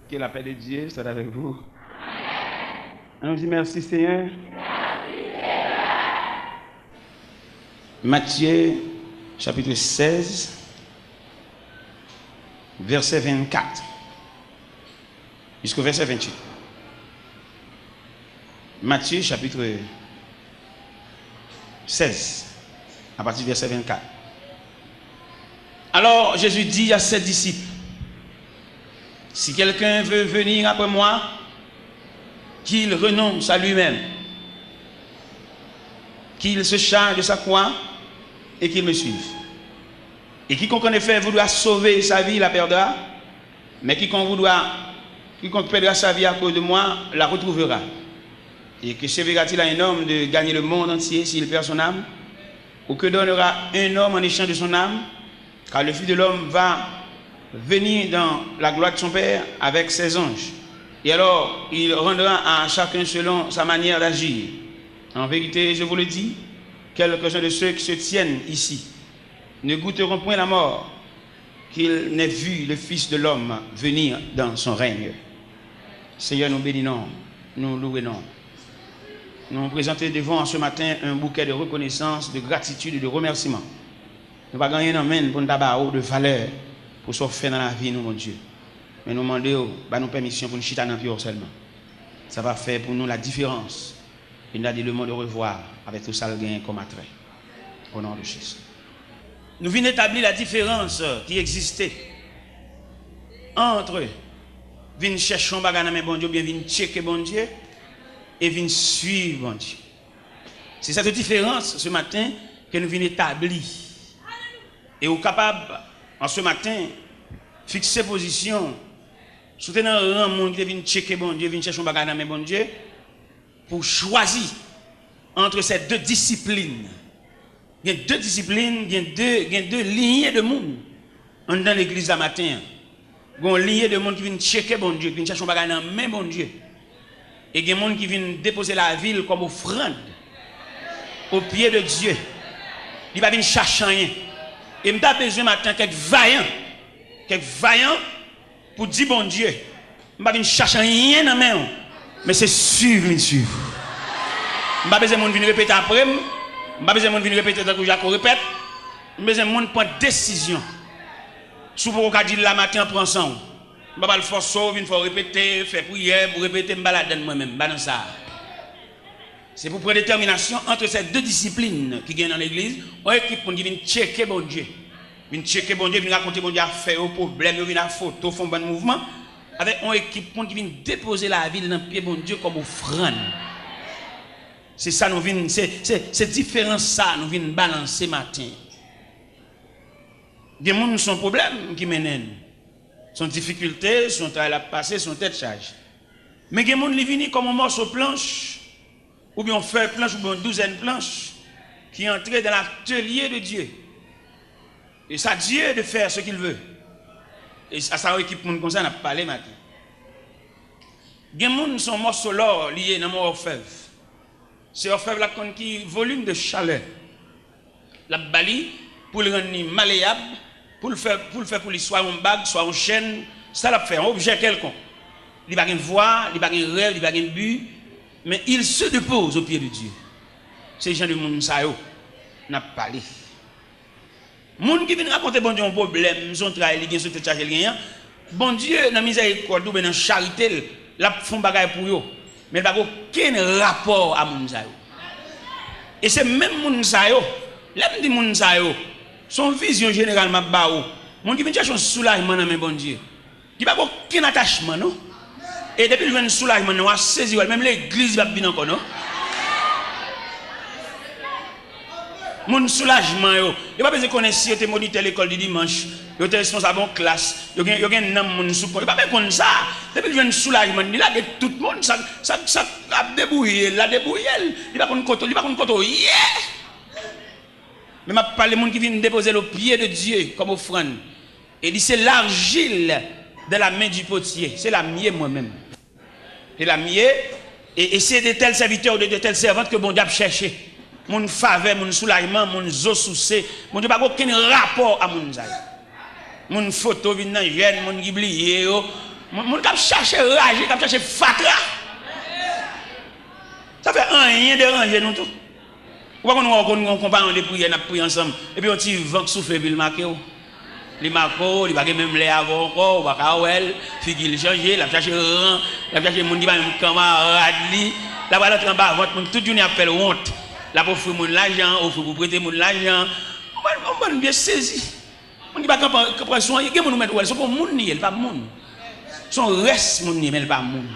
Que la paix de Dieu soit avec vous. On nous dit merci Seigneur. Matthieu chapitre 16, verset 24 jusqu'au verset 28. Matthieu chapitre 16, à partir du verset 24. Alors Jésus dit à ses disciples, si quelqu'un veut venir après moi, qu'il renonce à lui-même, qu'il se charge de sa croix et qu'il me suive. Et quiconque en effet voudra sauver sa vie, la perdra, mais quiconque perdra sa vie à cause de moi, la retrouvera. Et que servira-t-il à un homme de gagner le monde entier s'il perd son âme? Ou que donnera un homme en échange de son âme? Car le Fils de l'homme va venir dans la gloire de son Père avec ses anges. Et alors, il rendra à chacun selon sa manière d'agir. En vérité, je vous le dis, quelques-uns de ceux qui se tiennent ici ne goûteront point la mort qu'ils n'aient vu le Fils de l'homme venir dans son règne. Seigneur, nous bénissons, nous louons. Nous présentons devant ce matin un bouquet de reconnaissance, de gratitude et de remerciement. Nous ne pas gagner un pour nous avoir de valeur pour ce faire dans la vie, nous, mon Dieu. Mais nous demandons nous permission pour nous chiter dans le seulement. Ça va faire pour nous la différence. Et nous avons dit le mot de revoir avec tout ça le gain comme attrait. Au nom de Jésus. Nous venons établir la différence qui existait entre venir chercher un bagage dans bon Dieu, bien venir checker bon Dieu et venir suivre bon Dieu. C'est cette différence ce matin que nous venons établir. Et vous capable en ce matin fixer position, soutenir un monde qui vient checker bon Dieu, vient chercher un bagage dans bon Dieu pour choisir entre ces deux disciplines. Il y a deux disciplines, il y a deux lignées de monde dans l'église ce matin. Il y a une lignée de monde qui vient checker bon Dieu, qui vient chercher un bagage dans main bon Dieu. Et il y a des gens qui viennent déposer la ville comme offrande au pied de Dieu. Il ne va pas venir chercher rien. Et je n'ai besoin maintenant quelques vaillants pour dire bon Dieu. Je ne vais pas venir chercher rien dans la main, mais c'est suivre. Je n'ai pas besoin de venir répéter après. Je n'ai pas besoin de venir répéter tant que Jacques répète. Je n'ai pas besoin de prendre décision. Si vous pouvez dire la matin, on prend ça. Je ne vais pas le forcer, il faut répéter, faire prière, pour répéter, je balade moi-même. C'est pour prendre détermination entre ces deux disciplines qui viennent dans l'église. On équipe qui vient checker bon Dieu. Vient checker bon Dieu, vient raconter bon Dieu à faire au problème, vient à photo, font bon mouvement. Avec une équipe qui vient déposer la ville dans le pied bon Dieu comme offrande. C'est ça nous vient, c'est différent ça nous vient balancer matin. Des gens sont problèmes qui mènent. Son difficulté, son travail à passer, son tête charge. Mais des gens qui viennent comme un morceau planche, ou bien on fait planche, ou bien une douzaine de planches, qui entrent dans l'atelier de Dieu. Et c'est à Dieu de faire ce qu'il veut. Et à sa équipe comme ça, on a parlé maintenant. Des gens qui sont morceaux l'or liés dans mon orfèvre. C'est orfèvre qui volume de chaleur. La bali pour le rendre malléable, pour le faire pour lui soit une bague, soit une chaîne, ça l'a fait un objet quelconque. Il n'a pas de voix, il n'a pas de rêve, il n'a pas de but, mais il se dépose au pied de Dieu. C'est les gens du monde ça n'a pas parlé. Les gens qui viennent raconter bon Dieu un problème, son travail, il gagne, charge, il gagne. Bon Dieu, dans la miséricorde, dans la charité, il font bagaille pour eux. Mais il n'y a aucun rapport à moun sa yo. Et c'est même moun sa yo, l'aime di moun sa yo, son vision généralement ba ou. Moun qui vient chercher un soulagement dans mes bon Dieu. Il n'y a aucun attachement non. Et depuis le soulagement, on a saisi même l'église va bien encore non. Mon soulagement yo, il pas besoin connaître si tu moniteur l'école du dimanche, tu es responsable en classe, il y a un nom mon support, il pas besoin comme ça. Depuis le soulagement, il a tout le monde ça a débrouillé, la débrouillé, il pas contre koto, yeah. Mais m'a parlé monde qui vient déposer le pied de Dieu comme offrande. Et dit c'est l'argile de la main du potier, c'est la mienne moi-même. C'est la mienne et c'est de tels serviteurs ou de telles servantes que bon Dieu a cherché. Mon faveur, mon soulagement, mon zo soucé, mon Dieu pas aucun rapport à mon zaï. Mon photo vient dans jeune, mon giblier, Mon cap chercher rage, cap chercher fatra. Ça fait rien déranger nous tout. Pourquoi on compare des prières, on prie ensemble et puis on tire vent qui souffle puis le marqué. Les marqués, il va même les avoir encore, va kawel, figil changer, la chercher rang, la chercher monde qui va même camarade li, la va l'autre en bas, votre toute journée appelle honte. La pour offrir mon l'argent, offrir pour prêter mon l'argent. On va bien saisi. On dit pas qu'on soin, il y a mon mettre ouais, son monde ni, elle pas monde. Son reste mon ni, mais elle pas monde.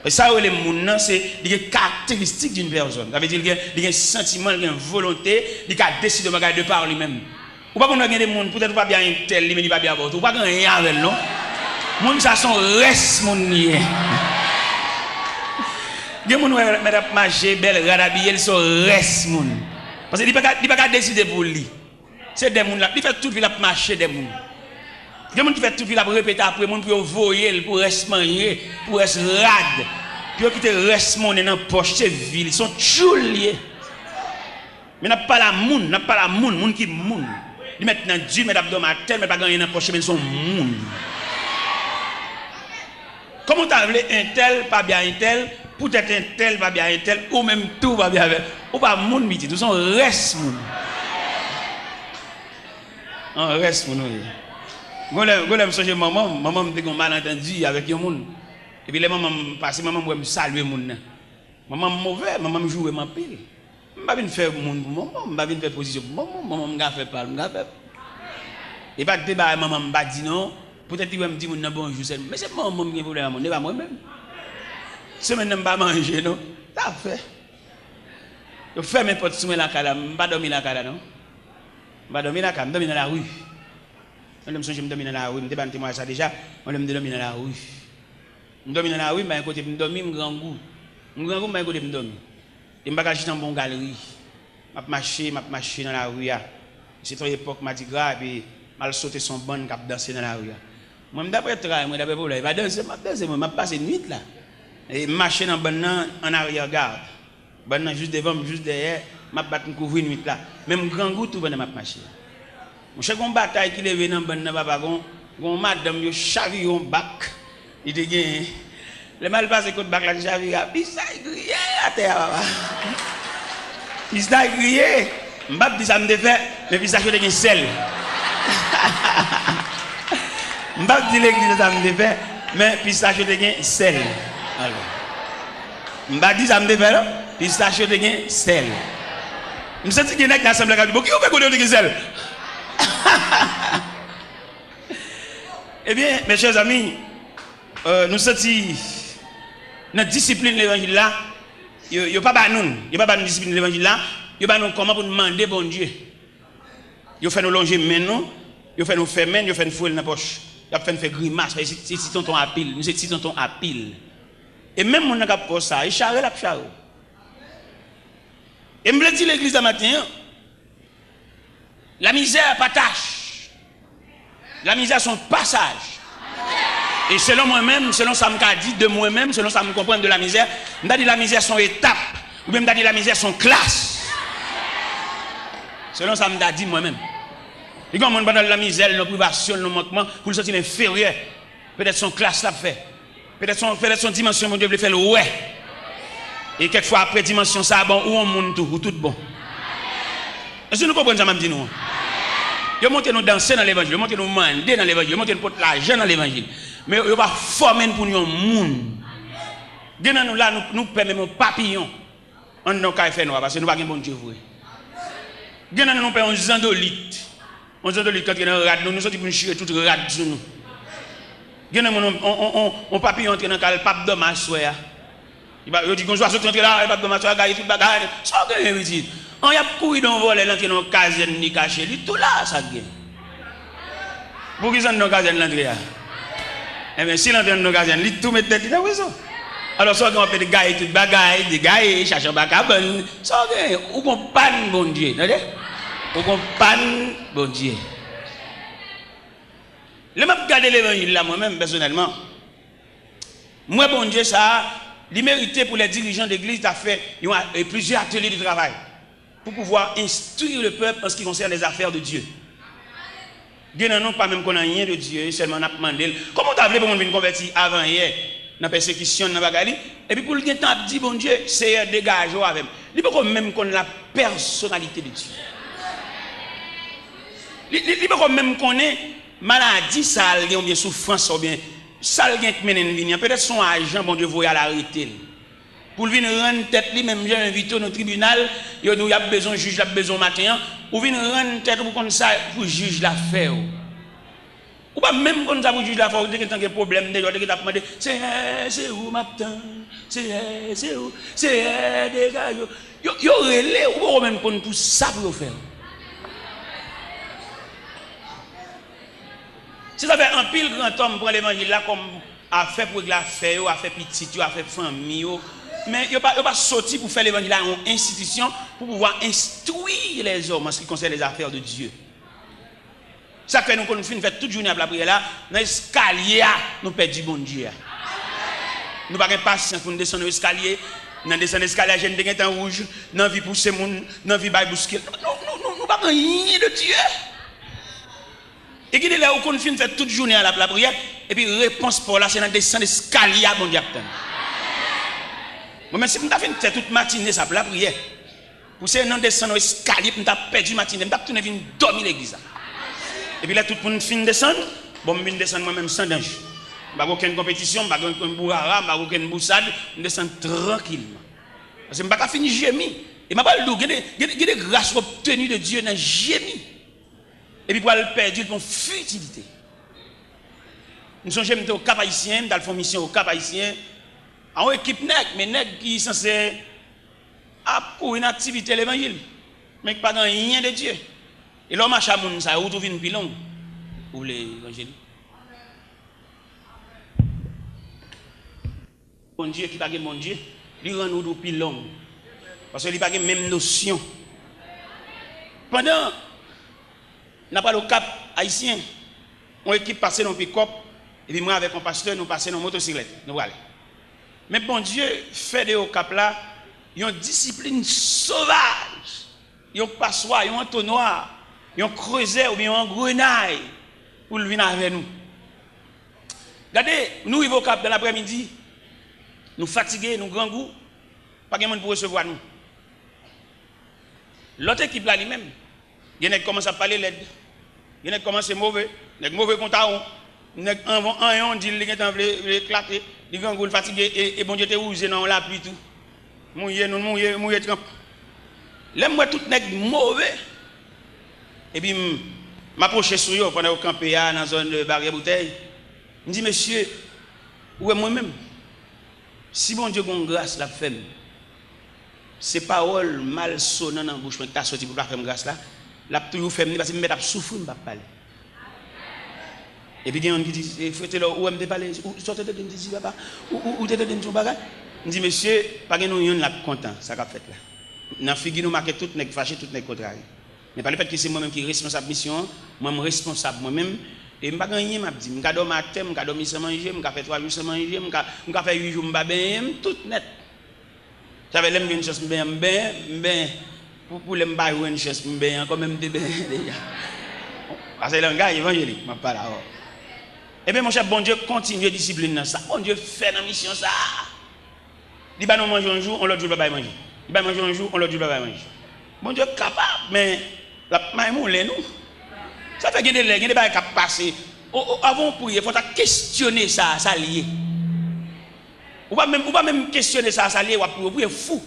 Et ça les monde c'est des caractéristiques d'une personne. Ça veut dire qu'il y a un sentiment, il y a une volonté, il a décidé de regarder par lui-même. Ou pas qu'on a des monde peut-être pas bien tel, mais il pas bien votre. Ou pas qu'on rien avec non. Monde ça son reste mon ni. Il y a des gens qui marcher belle radabiller ils sont reste moun parce que il pas décider pour lui c'est des gens là il fait toute vie la marcher des gens il y a des gens qui fait toute vie la répéter après monde pour voyer pour reste manger pour reste rad puis quitter reste mon dans poche c'est ville ils sont chouliers mais n'a pas la moun qui moun ils mettent dans Dieu mais d'abdomen tel mais pas gagner dans poche mais ils sont moun comment tu as un tel pas bien un tel peut-être un tel va bien un tel ou même tout va bien ou pas moun miti tout son reste moun on reste moun golem songe maman me dit qu'on malentendu avec un moun et puis les maman passer maman me saluer moun maman mauvais maman me jouer ma pile m'pa venir faire moun pour maman m'pa venir faire position pour maman m'ga faire parler m'ga faire et pas débat maman m'pa dit non peut-être il va me dire moun bonjour mais c'est maman qui problème mon pas moi même c'est maintenant pas manger non ça fait je fais mes potes sous la cala pas dormir la cala non pas dormir la cala dormir dans la rue on me songe me dormir dans la rue me débat moi ça déjà on me dormir dans la rue me dormir dans la rue mais côté me dormir me grand goût mais côté me dormir et me pas acheter dans bon galerie m'a marcher dans la rue c'est une époque Mardi Gras et puis mal sauter son bonne cap danser dans la rue moi d'après travail moi d'après problème va danser m'a passer nuit là et marcher dans bonne en arrière garde bonne juste devant juste derrière m'a battre couvrir nuit là même grand goût tout bonne m'a marcher mon cher gon bataille qui levé dans bonne papa gon madame yo chavillon bac il te gagne le mal passé côté bac là chavillon puis ça grillé à terre papa il ça grillé m'pa dit ça me fait mais puis ça je te gagne sel m'pa dit l'église ça me fait mais puis ça je te gagne sel alors m'pa dit ça me fait là puis ça je te gagne sel me senti que nek l'assemblée ka dit bon qui on fait connaître de sel. Eh bien, mes chers amis, nous sommes notre discipline de l'évangile là, il n'y a pas de discipline de l'évangile là, il n'y a pas comment pour demander bon Dieu. Il fait nous longer maintenant, il fait nous faire main, il fait nous fouler dans la poche, il fait nous faire grimace, c'est tonton à pile, nous c'est tonton à pile. Et même mon n'a pas ça, il charre la charre. Et me dit l'église ce matin, la misère partage. La misère son passage. Et selon moi-même, selon ça me dit de moi-même, selon ça me comprend de la misère, je dis la misère son étape, ou même je dis la misère son classe. Selon ça me dit moi-même. Et quand on parle de la misère, nos privations, nos manquements, pour le sentir inférieur, peut-être son classe l'a fait. Peut-être son dimension, mon Dieu, le fait le ouais. Et quelquefois après dimension ça, bon, où on monte tout, ou tout bon. Est-ce que nous comprenons ça, m'a dit nous? Yo monte nous danser dans l'évangile, yo monte nous mander dans l'évangile, yo monte nous porter l'argent dans l'évangile. Mais yo va former pour nous monde. Gena nous là nous permettons papillon. On nous ka faire noir parce que nous pas gen bon Dieu vrai. Gena nous payons zandolite. On zandolite quand dans rad nous sorti pour nous chier tout rad sur nous. Gena on papillon entre dans le pape dommage soya. Il va dit qu'on soit entrer là, il va dommage soya gagne tout bagarre. Ça gagne petit. On y a couru dans voler l'entrée dans caserne ni caché lui tout là ça gagne. Pour qui ça dans caserne l'entrée? Eh bien si l'entrée dans caserne lui tout mettre tête dans raison. Alors ça on peut gagner tout bagaille, des gars chercher bacabon, ça gagne ou qu'on panne bon Dieu, entendez? Ou qu'on panne bon Dieu. Le m'a regarder l'évangile là moi-même personnellement. Moi bon Dieu ça, il méritait pour les dirigeants d'église à faire plusieurs ateliers de travail. Pour pouvoir instruire le peuple en ce qui concerne les affaires de Dieu. Gen non pas même qu'on a rien de Dieu, seulement on a demandé. Comment tu as voulu pour venir convertir avant hier dans persécution dans bagali et puis pour le temps dit bon Dieu, c'est dégage avec. Il peut même qu'on la personnalité de Dieu. Il peut même connaître maladie ça ou bien souffrance ou bien ça qui mène venir peut-être son agent bon Dieu voyait l'arrêter. Pour venir rendre tête lui même j'ai invité au tribunal, il y a besoin juge, il a besoin matin, ou venir rendre tête pour comme ça pour juge l'affaire. Ou pas même quand ça vous juge la fois, dès que tu as un problème, dès que tu as demandé, c'est où m'attend, c'est où, c'est des gars, yo relais, ou même qu'on tout ça pour faire. Si ça fait un pile grand homme pour l'évangile là, comme a fait pour la faire, a fait petit, a fait famille, mais il pas sorti pour faire l'évangile là en institution pour pouvoir instruire les hommes en ce qui concerne les affaires de Dieu. Ça fait nous qu'on fait toute journée à la prière là, dans l'escalier, nous perdons bon Dieu. Nous n'avons pas de patience pour nous descendre l'escalier, nous descendre l'escalier, j'ai des temps rouge, nous vie pousser moun, nous vie bailler bousquer. Nous n'avons pas rien de Dieu. Et qui est là où qu'on fait toute journée à la prière, et puis réponse pour là, c'est dans descendre l'escalier, bon Dieu. Moi, même si nous avons fait toute matinée ça pour la prière, pour c'est dans descendre l'escalier, nous avons perdu matinée, nous avons tourné venir dormir l'église. Et puis là, tout le monde finit de descendre. Bon, je descends moi-même sans danger. Je n'ai pas aucune compétition, je n'ai pas aucune bourrara, je n'ai pas aucune boussade. Je descends tranquillement. Parce que je n'ai pas fini de gémir. Et je n'ai pas le dos. Il y a des grâces obtenues de Dieu dans le gémir. Et puis pour le perdre, ils font futilité. Nous sommes au Cap Haïtien, dans la mission au Cap Haïtien. En équipe nègre, mais nègre qui sont censés pour une activité de l'évangile. Mais qui pas rien de Dieu. Et l'homme a chamoun ça, où tu viens plus long pour l'évangile. Bon Dieu qui pas mon Dieu, lui rend nous plus long. Parce qu'il n'a pas la même notion. Pendant, n'a pas le Cap haïtien, on équipe passer dans le pick-up, et puis moi avec un pasteur, nous passons dans motocyclette. Nous voilà. Mais bon Dieu fait de au Cap là, il y a une discipline sauvage. Il y a un passoire, il y a un entonnoir. Ils ont creusé ou bien un grenaille pour venir avec nous. Regardez, nous arrivons au Cap dans l'après-midi, nous fatigués, nous grand goût, pas de monde pour recevoir nous. L'autre équipe là lui-même, il y en a qui commencent à parler l'aide, il y en a qui commencent à mauvais, il y a mauvais compte à il y en a qui ont dit qu'il est éclaté, il grand goût fatigué et bon Dieu te rouge dans la pluie tout. Mouillé trempe. Là moi tout nèg mauvais. Et puis, je m'approche sur eux pendant que je campais dans la zone de barrière bouteille. Je dis, monsieur, où est moi-même? Si bon Dieu a une grâce, la femme, ces paroles mal sonnantes dans la bouche, mais tu as sorti pour la faire grâce là, la toujours fait parce que je vais souffrir, je ne vais pas parler. Et puis, il y a un qui dit, il faut te là, où est-ce que tu parles? Où sortez de me papa? Où tu es de ton bagage? Je dis, monsieur, pas que nous sommes contents, ça qu'a fait là. Dans la figure, nous marquons tout, nous fâchés, tout, nous contrariés. Mais pas le fait que c'est moi-même qui est responsable de la mission, moi-même responsable moi-même. Et je ne sais pas gagner, je dis, je dormir à terre, je dormir sans manger, je fais 3 jours sans manger, je fais 8 jours, je bien, tout net. J'avais l'aime une chance, bien, pour l'aime pas une chance, bien, quand même, déjà. Parce que le gars évangélique, je ne parle pas. Eh bien, mon cher, bon Dieu continue à discipliner dans ça. Bon Dieu fait dans la mission ça. Il va nous manger un jour, on l'autre jour, il va manger. Il va manger un jour, on l'autre jour, il va manger. Bon Dieu est capable, mais la maïmoule, nous. Ça fait qu'il y a des choses qui passent. Avant pour il faut questionner ça, ça lié. Ou pas même questionner ça, ça lié, ou pour fou.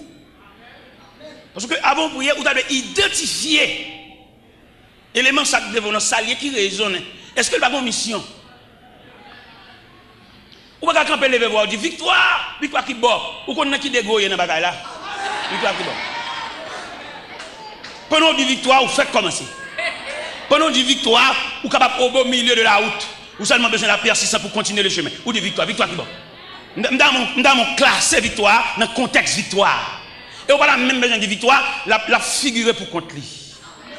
Parce que avant pour vous avez identifié éléments de vos saliers qui résonnent. Est-ce que le bagon mission? Ou pas camper lever voir dit victoire qui bon. Ou qu'on a qui dégoye dans bagaille là. Victoire qui bon. Pendant du victoire, vous faites commencer. Pendant du victoire, vous êtes capable au milieu de la route. Vous avez seulement besoin de la persistance pour continuer le chemin. Ou de victoire qui bon. Dans mon classe victoire, dans le contexte victoire. Et on n'a même besoin de victoire, la figurer pour contre lui.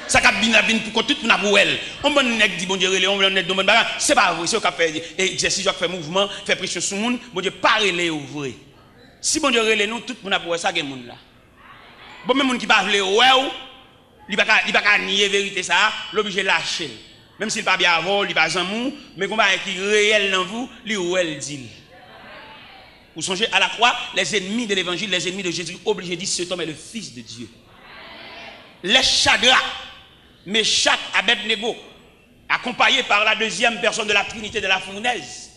Ça cap bien pour contre tout pour elle. On bon nèg dit bon Dieu relé, on bon nèg bon bagarre, c'est pas vrai, c'est au cap faire exercice, faire mouvement, faire pression sur monde, bon Dieu pas relé ouvrir. Si bon Dieu relé nous tout pour avoir ça gen monde là. Bon même monde qui pas vle ouais, il pas nier vérité ça, l'obligé lâcher. Même s'il pas bien avant, il pas jamais, mais combat qui est réel dans vous, lui ou elle dit. Vous songez à la croix, les ennemis de l'évangile, les ennemis de Jésus, obligés de dire cet homme est le Fils de Dieu. Les Shadrach, Meshach, Abednego, accompagnés par la deuxième personne de la Trinité de la fournaise,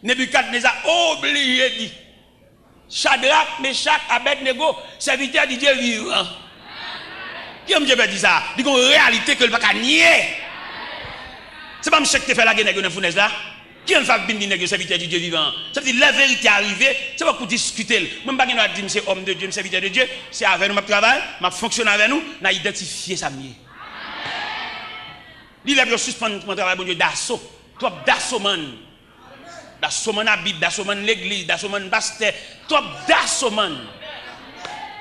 Nebuchadnezzar obligé de dire Shadrach, Meshach, Abednego, serviteurs de Dieu vivant. Qui aime Dieu dire ça? Il y a une réalité que le pas nier. C'est pas M. qui fait la guerre dans la fournaise là. Qui aime faire bien serviteur de Dieu vivant? Ça veut dire la vérité arrivée, c'est pas pour discuter. Même pas dire que c'est homme de Dieu, serviteur de Dieu, c'est avec nous, je travaille, je fonctionne avec nous, on a identifié ça mieux. Il a suspendu mon travail, bon Dieu, d'assaut. Trop d'assaut, man. D'assaut, man, la Bible, d'assaut, man, l'église, d'assaut, man, pasteur. Trop d'assaut, man.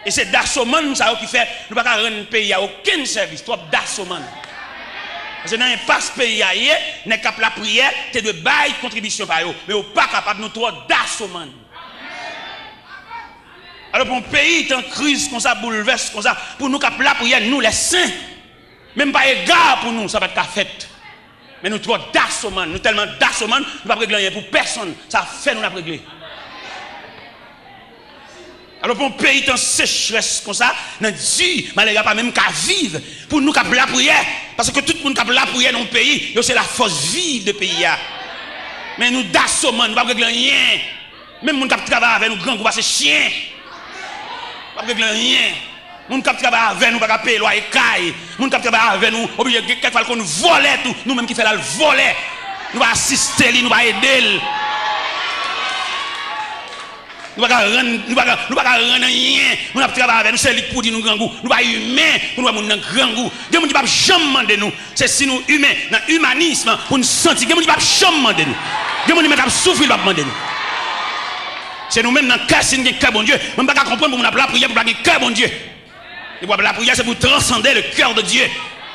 Et c'est d'assaut, man, ça qui fait, nous ne pouvons pas rendre un pays à aucun service. Trop d'assaut, man. Parce que dans un passe pays, n'est capable la prière, c'est de bailler contribution par eux. Mais on n'est pas capable de nous trop d'assaut, man. Alors pour un pays est en crise, comme ça, bouleverse, comme ça, pour nous capable la prière, nous les saints. Même pas égard pour nous, ça va être fait. Mais nous trop d'assommant, nous tellement d'assommant, nous ne pouvons pas régler rien pour personne. Ça fait nous la régler. Alors pour un pays en sécheresse comme ça, nous dit, malgré pas même qu'à vivre, pour nous capable la prière, parce que tout le monde capable la prière dans le pays, c'est la force vive de pays. Mais nous d'assommant, nous ne pouvons pas régler rien. Même nous qui travaillent avec nous, grands groupes, c'est chien. Nous ne pouvons pas régler rien. Nous qui travaillons avec nous, nous ne pouvons pas payer loyer caille. Nous qui travaillons avec nous, obligé quelquefois qu'on nous vole tout. Nous-mêmes qui faisons le voler. Nous allons assister, nous allons aider. Nous ne pouvons pas rendre rien. Nous travaillons avec nous, c'est lui pour dire nous grand goût. Nous ne sommes pas humains pour nous avoir grand goût. Dieu ne dit pas jamais demander nous. C'est si nous humains, dans l'humanisme, pour nous sentir. Dieu ne dit pas jamais demander nous. Dieu ne dit pas souffrir, pas demander nous. C'est nous-mêmes dans le cœur, c'est un cœur bon Dieu. Nous ne pouvons pas comprendre pour nous la prière, pour nous un cœur bon Dieu. Et pour la prière, c'est pour transcender le cœur de Dieu.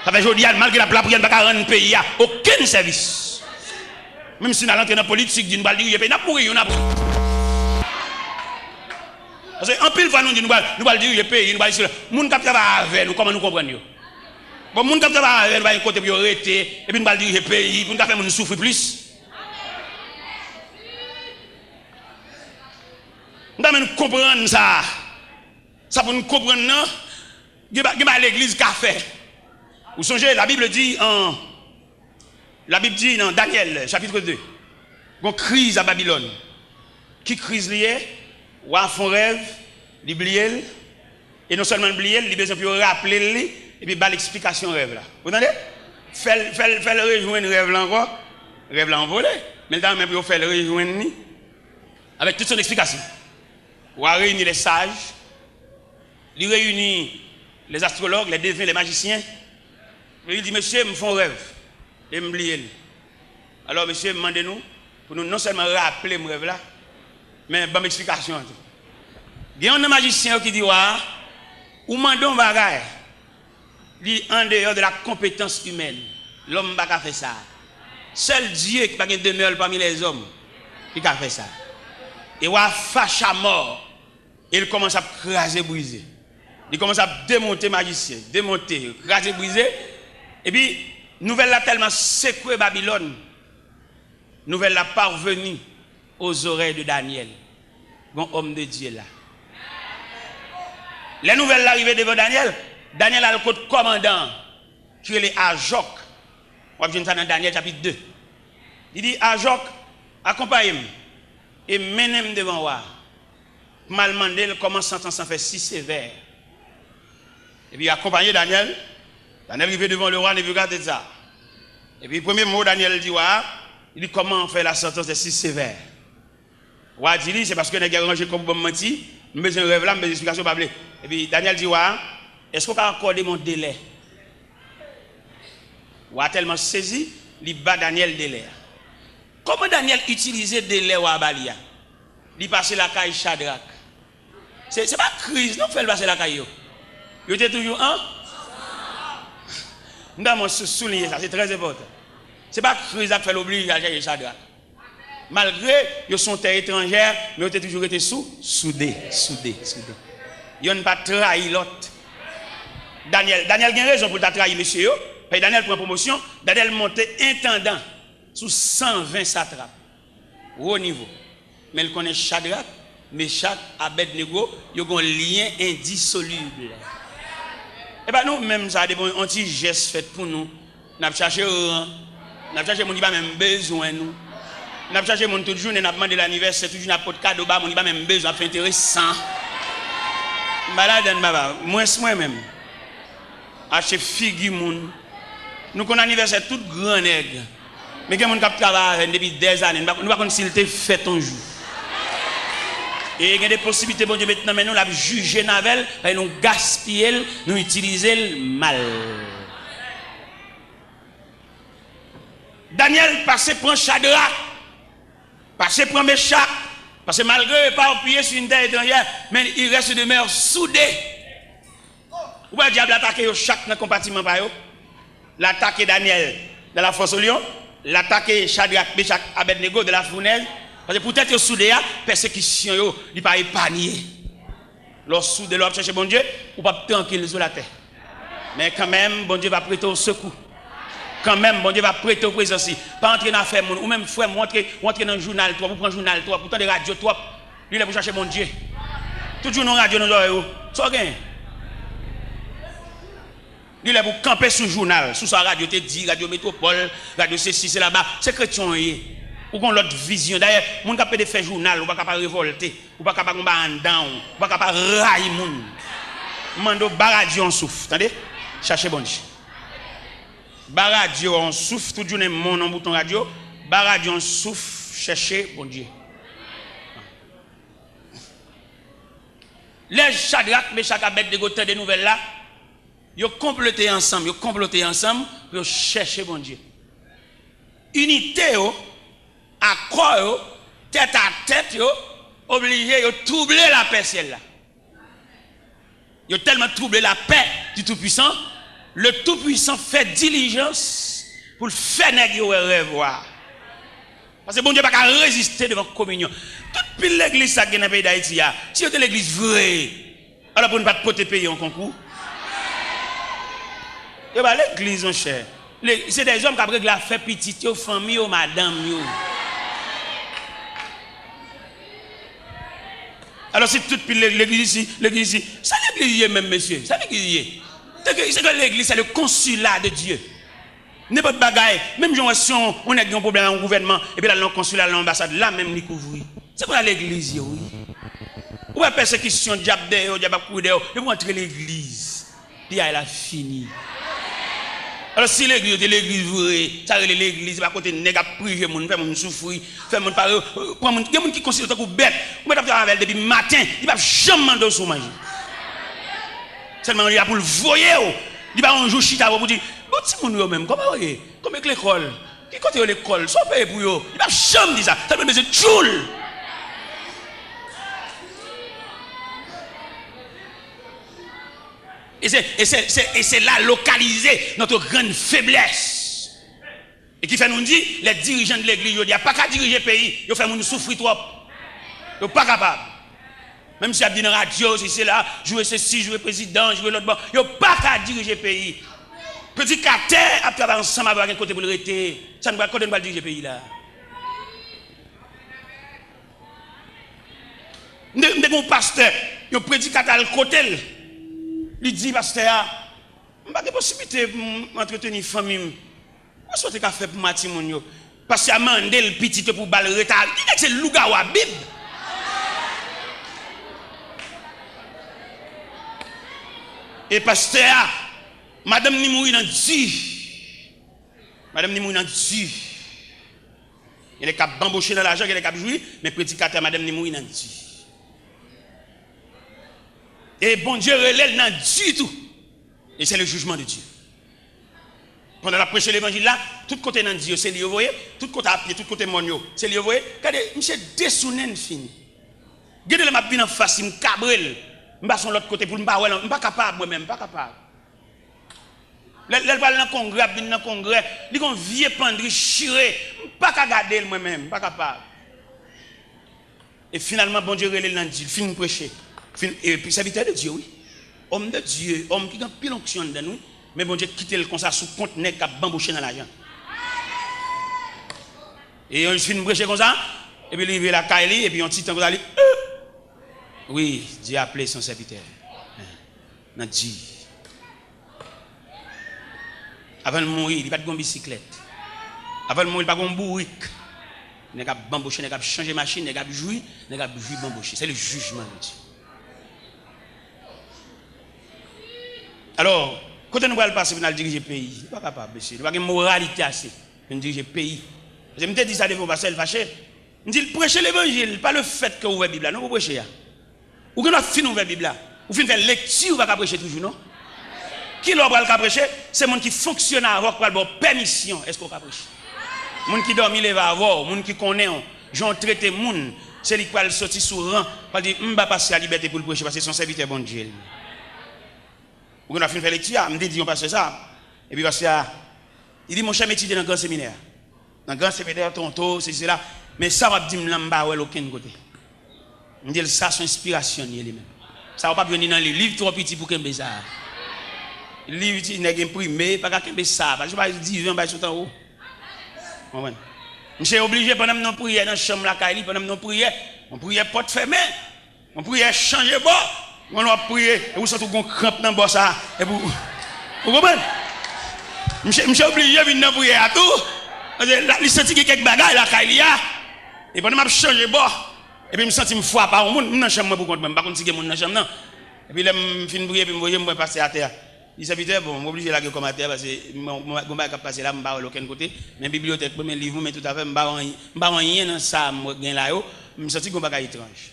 Ça fait aujourd'hui, malgré la prière, ne pas rendre un pays à aucun service. Même si nous allons entrer dans la politique, nous allons dire, nous allons pourrir, nous allons pourrir. Parce qu'en pile fois, nous allons dire, pays, nous allons dire, nous allons travailler avec nous, comment nous comprenons. Bon, nous allons travailler avec nous, nous allons côté pour arrêter, et puis nous allons dire, pays, pour nous faire nous souffrir plus. Nous allons comprendre ça. Ça pour nous comprendre, non? Il y a l'église qu'a fait. Vous songez, la Bible dit dans Daniel, chapitre 2, une crise à Babylone. Qui crise liée? Ou à fond rêve, l'oublier, et non seulement l'oublier, il a besoin de rappeler, et puis bah l'explication rêve là. Vous entendez? Fait le rejoindre rêve là encore, rêve là envolé, mais dans même pour faire le rejoindre avec toute son explication. Ou à réunir les sages, il réunit les astrologues, les devins, les magiciens. Il dit, monsieur, me font rêve. Et me oublier. Alors, monsieur, demandez-nous, pour nous non seulement rappeler mon rêve là, mais bonne explication. Il y a un magicien qui dit, ou mandons bagaille, dit en dehors de la compétence humaine. L'homme n'a pas fait ça. Seul Dieu qui n'a pas demeure parmi les hommes qui a fait ça. Et wa fâche à mort. Il commence à craser, briser. Il commence à démonter magicien, démonter, craser, briser. Et puis, nouvelle là tellement secoué Babylone. Nouvelle là parvenue aux oreilles de Daniel. Bon homme de Dieu là. Les nouvelles l'arrivée devant Daniel. Daniel a le code commandant qui est Ajok. On va ça dans Daniel chapitre 2. Il dit Ajok, accompagne-moi et menez-moi devant moi. Mal mandé comment sentence en fait si sévère. Et puis accompagné Daniel. Daniel arrivé devant le roi Nebuchadnezzar. Et puis le premier mot Daniel dit il dit comment faire la sentence de si sévère. Roi dit c'est parce que nous avons rangé comme bon menti, nous besoin de rêve là, mais explication pas blé. Et puis Daniel dit est-ce qu'on peut accorder mon délai? Roi tellement saisi, il bat Daniel délai. Comment Daniel utilisait délai ou abalia? Il passait la caille Shadrach. C'est pas crise, non, fait passer la caille. Il était toujours nous avons souligné ça, c'est très important. Ce n'est pas crise qui fait l'oblige à chercher Shadrach. Malgré qu'ils sont terre étrangère, mais ils ont toujours été soudés. Ils n'ont pas trahi l'autre. Daniel a raison pour trahi monsieur. Et Daniel prend promotion, Daniel monte intendant sous 120 satrapes. Au niveau. Mais il connaît Shadrach, Meshach, Abednego, ils ont un lien indissoluble. Et bien nous, même ça, des petits gestes faits pour nous. Nous avons cherché rang, nous avons cherché mon qui n'a même besoin nous. Nous avons cherché mon toute journée, nous avons demandé l'anniversaire, toute journée, nous avons pas de cadeau, mon qui n'a même besoin, c'est intéressant. Malade, moi-même. Acheter figure moun. Nous connaissons l'anniversaire tout grand nègre. Mais quelqu'un qui travaille depuis des années, nous ne pouvons pas s'il te fait un jour. Et il y a des possibilités, bon Dieu, maintenant, mais nous l'avons jugé Navel, et nous gaspiller, nous utiliser mal. Daniel passe prend Shadrach, passe prend Meshach, parce que malgré pas appuyer sur une terre étrangère, mais il reste de mer soudée. Ou le diable attaque chaque compartiment par eux. L'attaque Daniel de la fosse au lion, l'attaque Shadrach, Meshach, Abednego de la fournaise. Parce que peut-être soudé, persécution, il pas épargné. Lorsque soudé, l'homme cherche bon Dieu, ou pas tranquille sur la terre. Mais quand même, bon Dieu va prêter au secours. Quand même, bon Dieu va prêter au présence. Pas entrer dans l'affaire, ou même frère, entrer dans le journal, toi, vous prenez le journal, toi, pourtant des radios, toi, lui, il est pour chercher bon Dieu. Toujours dans la radio, nous avons. Ça gagne. Lui, il est pour camper sur le journal, sur sa radio, te dit, radio métropole, radio ceci, c'est là-bas. C'est chrétien. Ou qu'on l'autre vision. D'ailleurs, mon capable de faire journal, ou pas capable de révolter, ou pas capable de en down, ou pas capable de railler moun. Mando baradio en souffle, attendez? Cherchez bon Dieu. Baradio en souffle, tout journée mon en bouton radio, baradio en souffle, cherchez bon Dieu. Les Shadrach, Meshach, Abednego de des nouvelles là, ils ont comploté ensemble pour chercher bon Dieu. Unité, accord, tête à tête, obligé de troubler la paix celle-là. Ils ont tellement troublé la paix du Tout-Puissant, le Tout-Puissant fait diligence pour le faire négocier revoir. Parce que bon Dieu n'a pas résister devant la communion. Toute l'église qui est dans le pays d'Haïti, si c'était l'église vraie, alors pour ne pas porter payer en concours. L'église, mon cher, c'est des hommes qui ont la fait petite, aux familles, aux madame. Alors c'est toute l'église ici, ça l'église même, monsieur, ça l'église. C'est que l'église, c'est le consulat de Dieu. N'importe bagaille, même si on a un problème dans le gouvernement, et puis là, le consulat, l'ambassade, là même, il couvre. C'est quoi l'église, oui? Ou la persécution, diable, diable, il faut entrer l'église. Puis elle a fini. Alors si l'église est l'église vraie, ça c'est l'église, pas côté nèg a prier moun, faire moun souffrir, faire moun parler, prend moun, il y a moun qui considère comme bête. Ou mettre avec depuis matin, il va jamais manger sous manger. Seulement il a pour le voyer, il va un jour chita pour dire, bon petit moun yo même, comment voyez, comme avec l'école, qui côté l'école, soit payé pour yo, il va jamais dire ça, ça veut dire joule. Et c'est là localisé notre grande faiblesse. Et qui fait nous dire, les dirigeants de l'église, ils disent, pas qu'à diriger le pays, ils font nous souffrir trop. Ils ne sont pas capables. Même si ils ont dit dans la radio, si c'est là, jouer ceci, jouer président, jouer l'autre bon, ils ne sont pas qu'à diriger le pays. Petit carter, à travailler ensemble avec un côté pour le rester. Ça ne va pas diriger le pays là. Nous avons un pasteur, il prédicateur à côté. Il dit, pasteur, je n'ai pas de possibilité d'entretenir une famille. Je souhaite faire pour Mati Mounio. Parce que je demandé le petit pour balle retard. Il dit que c'est Lougawa Bib. Et pasteur, madame Nimouy n'a dit. Madame Nimouy n'a dit. Il est capable d'embaucher dans l'argent, il est capable de jouer, mais prédicateur, madame Nimouy n'a dit. Et bon Dieu relève n'a du tout. Et c'est le jugement de Dieu. Pendant la prêche de l'évangile là, tout côté dans Dieu, c'est lui, vous voyez, tout côté à pied, tout côté monio, c'est lui, vous voyez. Regardez, monsieur dessounen fini. Regardez le m'a bien en face, il me cabrel. Je vais sur l'autre côté pour me pas, je ne suis pas capable moi-même, pas capable. Elle va dans le congrès, il y a un vieux pendri chiré, je ne suis pas capable de garder moi-même, pas capable. Et finalement, bon Dieu relève dans Dieu, il finit de prêcher. Et puis serviteur de Dieu, oui. Homme de Dieu, homme qui a pile onction de nous, Mais bon Dieu quitte le comme ça sous compte nèg qui a bambouché dans l'argent. Et on finit prêcher comme ça et puis il arrive la Kaili et puis on petit temps comme ça oui, Dieu a appelé son serviteur. N'a dit avant de mourir, il pas de bicyclette. Avant de mourir, il pas de bourrique. Il n'a pas bambouché, il n'a pas changé machine, il n'a pas joué, il n'a pas joué bambouché. C'est le jugement de Dieu. Alors, quand nous allons passer pour diriger le pays, nous ne sommes pas capables, monsieur. Nous n'avons pas de moralité assez pour diriger le pays. Je me dis ça devant passer le fâché. Je dis prêcher l'évangile, pas le fait que vous ouvrez la Bible. Non, vous prêchez. Ou que nous finissons ouvrir la Bible. Vous finissez faire lecture, vous ne pouvez pas prêcher toujours, non? Qui l'a prêcher? C'est le monde qui fonctionne avant pour avoir permission. Est-ce qu'on peut prêcher? Les gens qui dorment, ils vont avoir. Les gens qui connaissent, j'en traite les gens. C'est lui qui va sortir sur rang. Il dit, je ne vais pas passer à la liberté pour le prêcher parce que c'est son serviteur bon Dieu. Ou qu'on a fini de faire lecture, je me dis, on passe ça. Et puis parce que il dit, mon cher étudier dans le grand séminaire. Dans le grand séminaire, tonto, c'est cela. Mais ça va dire, je ne vais pas aucun côté. Je dis, ça, c'est inspiration lui-même. Ça ne va pas venir dans les livres trop petits pour qu'il y ait ça. Les livres, il n'y a pas imprimé, pas qu'il y ait ça. Je ne vais pas dire, je vais tout en haut. Je suis obligé, pendant que nous prions dans la chambre, pendant que nous prions, on prie porte fermée. On prie changer bord. On va prier, et vous sentez qu'on crampe dans le bord ça. Et vous comprenez? Je suis obligé de venir prier à tout. Je sens qu'il y a quelques bagages là, et pendant que je change de bord, et puis je me sens que je me fous par un monde, je suis dans la chambre pour contre, je ne sais pas si je suis dans la chambre. Et puis là, je finis de prier, et puis je me passer à terre. Il s'habite, bon, je suis obligé de la comme à terre parce que je ne vais pas passer là, je ne vais pas de aucun côté. Mes bibliothèques, mes livres, mais tout à fait, je ne vais pas rien dans ça, je me sens que je ne vais pas étrange.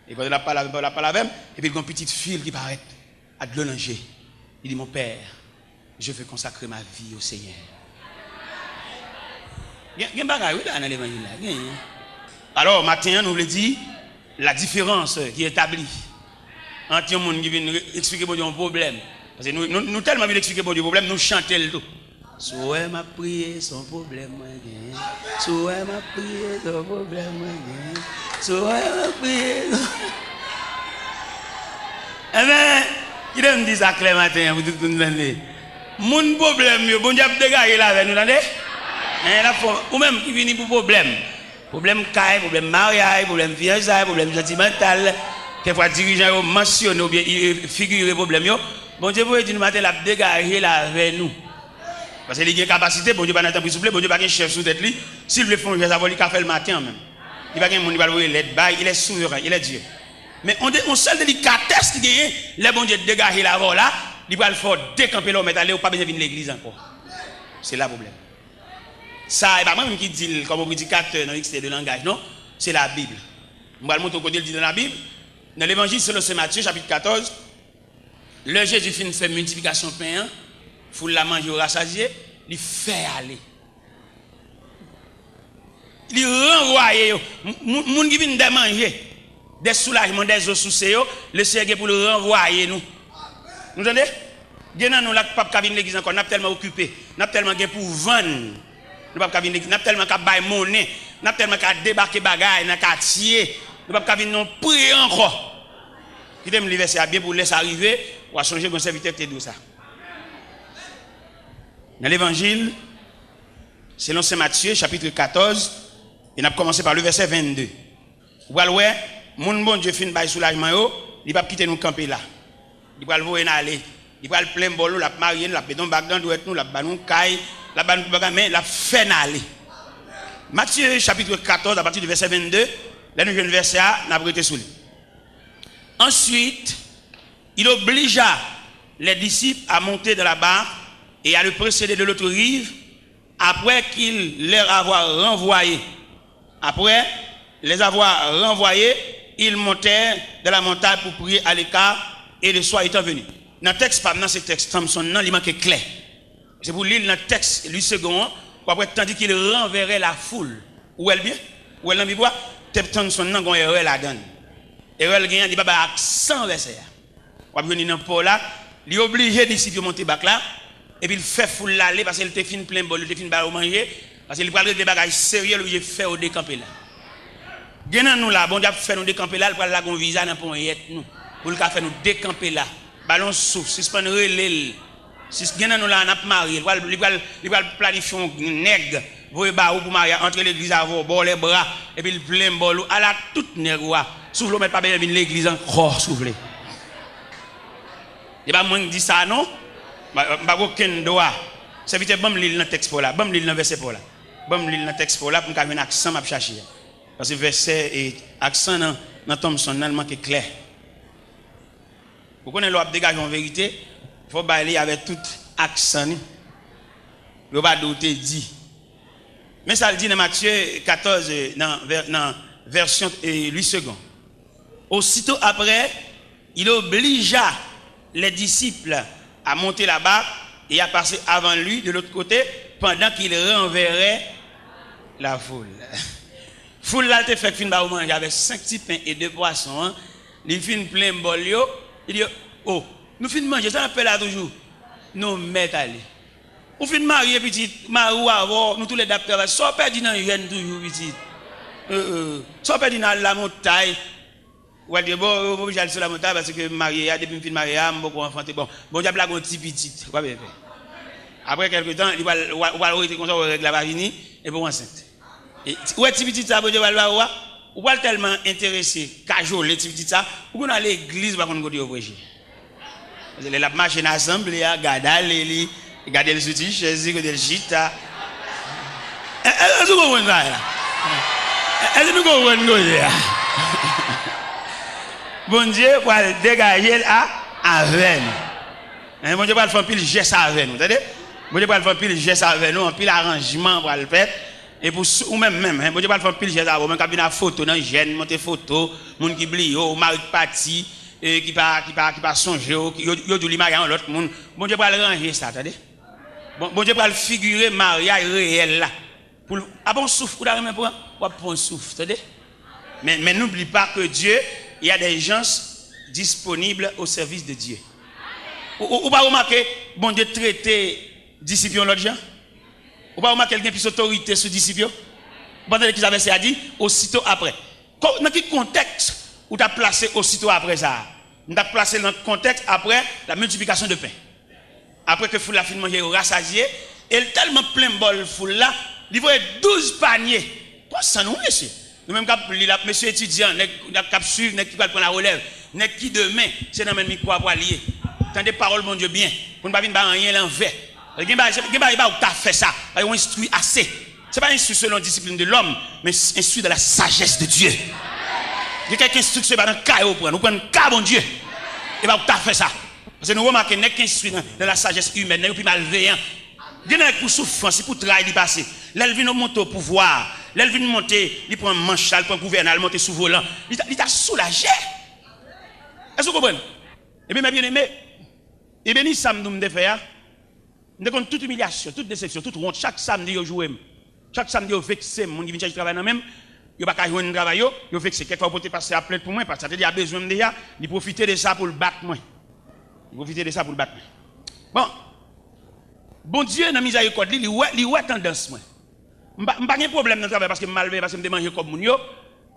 Et quand il a parlé avec et puis il y a une petite fille qui paraît à de l'onanger. Il dit, mon père, je veux consacrer ma vie au Seigneur. Il y a un bagage dans l'évangile. Alors, matin, nous voulons dire la différence qui est établie entre les gens qui viennent expliquer pour un problème. Parce que nous tellement bien expliquer pour un problème, nous chantons le tout. Souhait m'a prié son problème, souhait m'a prié son problème, souhait m'a prié. Eh bien, qui me dit ça clair matin, vous tout le monde. Mon problème, bon Dieu a dégagé là avec nous, ou même qui vient pour problème. Problème caille, problème mariage, problème fiançailles, problème sentimental. Quelquefois, dirigeant mentionne ou bien figure problème. Bon Dieu, vous dit nous matin, la dégager là avec nous. Parce qu'il y a une capacité, bon Dieu, pas n'attendre souffler, bon Dieu, pas un chef sous tête lui. S'il veut faire un geste, il va faire le matin même. Il va gagner mon il est souverain, il est Dieu. Mais on seul délicatesse qui gagne, les bon Dieu dégager la voie là, il va le faire décamper l'homme, mais aller ou pas bien venir l'église encore. C'est là le problème. Ça, et pas moi-même qui dit comme prédicateur dans l'extérieur de langage, non, c'est la Bible. Je vais le montrer côté dit dans la Bible. Dans l'évangile selon Saint Matthieu, chapitre 14, le Jésus finit fait multiplication de pain, foule la manger au rassasié, il fait aller. Il renvoie, moun qui vient de manger, des soulagements, des eaux sous ses, le Seigneur pour le renvoyer nous. Vous entendez? Nous là pas venir l'église encore, n'a tellement occupé, n'a tellement pour vendre. Nous pas venir l'église, n'a tellement qu'à bailler monnaie, n'a tellement qu'à débarquer bagaille dans quartier, nous pas venir non prier encore. Qui t'aime l'hiver c'est bien pour laisser arriver ou à changer mon serviteur qui est ça. Dans l'évangile selon Saint Matthieu chapitre 14, il a commencé par le verset 22. Vous voyez, mon bon Dieu fin bail soulagement yo, il va quitter nous camper là. Il va le voir aller, il va le plein bolo, la marier, la pédon bac dans doit nous, la banou caille, la banou mais la fait aller. Matthieu chapitre 14 à partir du verset 22, là nous jeune verset A, n'a prêté sous lui. Ensuite, il obligea les disciples à monter dans la barque et à le précéder de l'autre rive après qu'il leur avoir renvoyé. Après les avoir renvoyés, ils montèrent dans la montagne pour prier à l'écart et le soir étant venu. Dans le texte, pas dans ce texte, Samson, non, il manque clair. C'est pour lire dans le texte, lui second, après, tandis qu'il renverrait la foule. Où elle bien? Où elle n'a pas? Samson, non, il la donne. Et elle gagne, il n'y a pas accent verset. On va venir dans le port là, il est obligé d'ici de monter bac là, et puis il fait foule l'aller parce qu'il était fin plein bol, il était fin bal au manger, parce qu'il parle des bagages sérieux, il fait au décamper là. Gagnant nous là, bon Dieu fait nous décamper là, il prend la gon visa dans pour nous, pour le faire nous décamper là. Ballon souffle, suspendre relais. Si ce nous là, on a marié, il va planifier un nègre, vous pour marier, entre l'église avant, bon les bras, et puis il plein bol, à la toute nègre, souffle, mais pas bien l'église encore souffler. Il n'y a pas moins qui dit ça, non? Pas aucun droit. C'est vite, bon, l'île dans le texte pour là, bon, l'île dans le verset pour là. Bon, l'île dans le texte pour là, pour qu'on ait un accent, m'a chercher. Parce que verset et accent dans Thomson, il manque clair. Pour qu'on ait l'ordre dégagé en vérité, il faut bailler avec tout accent. Il ne faut pas douter dit. Mais ça le dit dans Matthieu 14, dans version 8 secondes. Aussitôt après, il obligea les disciples à monter là-bas et à passer avant lui de l'autre côté pendant qu'il renverrait la foule. Foule là, te fait fin ba manger avec 5 petits pains et 2 poissons. Hein. Il fin plein bol yo. Il dit oh, nous fin manger ça appelle là toujours. Nous mettre aller. On fin marier petit marou avant, nous tous les dames travail. Soit perdu dans jeune toujours petit. Soit perdu dans la montagne. Ouais, bon, j'allais sur la montagne parce que marié, depuis que je suis marié, je suis beaucoup enfanté. Bon, diable a un petit petit. Après quelques temps, il va arrêter comme ça, on règle la vini et pour enceinte. Et ouais, petit petit ça, ou pas tellement intéressé, cajole, les petits ça, ou on a l'église, par contre, on va dire, la machine ensemble, il y a gadal, garder les outils, chaise, le gita. Est-ce que vous comprenez ça? Est-ce que vous comprenez ça? Bon Dieu, pour dégager avec nous. Bon Dieu, pour faire pile geste avec nous. Bon Dieu, pour faire pile geste avec nous, un pile arrangement pour le faire. Et pour ou même, bon Dieu, pour faire pile geste avec nous, quand il y a une photo dans gêne, monter photo, monde qui blie, mari parti, qui pas songer, qui dou li mariage l'autre monde. Bon Dieu, pour ranger ça, attendez. Bon Dieu, pour figurer mariage réel là. Pour bon souffle, ou d'ailleurs pour un souffle, attendez. Mais n'oublie pas que Dieu, il y a des gens disponibles au service de Dieu. Ou pas remarquer, bon Dieu traiter disciples l'autre gens? Ou pas remarquer quelqu'un qui a plus d'autorité sur disciples? Pendant qu'ils avaient ça dit, aussitôt après. Dans quel contexte où tu as placé aussitôt après ça? Tu as placé dans le contexte après la multiplication de pain. Après que foule la fin de manger rassasié, et tellement plein bol foule là, il voit 12 paniers. Quoi ça nous, monsieur? Nous-mêmes, monsieur étudiant, nous avons suivre, nous qui prendre la relève, nous qui demain, c'est dans le micro pour allier. Tendez parole, mon Dieu, bien. Pour ne pas venir rien l'envers. Il n'y a pas fait ça. Il y a instruit assez. Ce n'est pas instruit selon la discipline de l'homme, mais instruit de la sagesse de Dieu. Il y a quelqu'un instruit dans le cas, nous prenons le cas, mon Dieu. Il va pas fait ça. Parce que nous remarquons qu'il n'y a instruit dans la sagesse humaine, il n'y a malveillant. Il y a pour souffrance, pour travail, il passe. L'elle vient monter au pouvoir. L'elle vient monter, il prend un manche, il prend un gouvernement, il monte sous volant. Il t'a soulagé. Est-ce que vous comprenez? Et bien, mes bien-aimés, et bien, ça me fait, nous avons toute humiliation, toute déception, toute honte. Chaque samedi, vous jouez. Chaque samedi, vous vexez. Mon qui vient chercher travail même. Vous n'avez pas jouer un travail, vous vexez. Quelquefois, vous pouvez passer à plainte pour moi, parce que il a besoin déjà, il profite de ça pour le battre. Il profite de ça pour le battre. Bon Dieu, dans la miséricorde, il y a tendance. Je n'ai pas de problème dans le travail parce que je suis parce que je mange comme mon yo.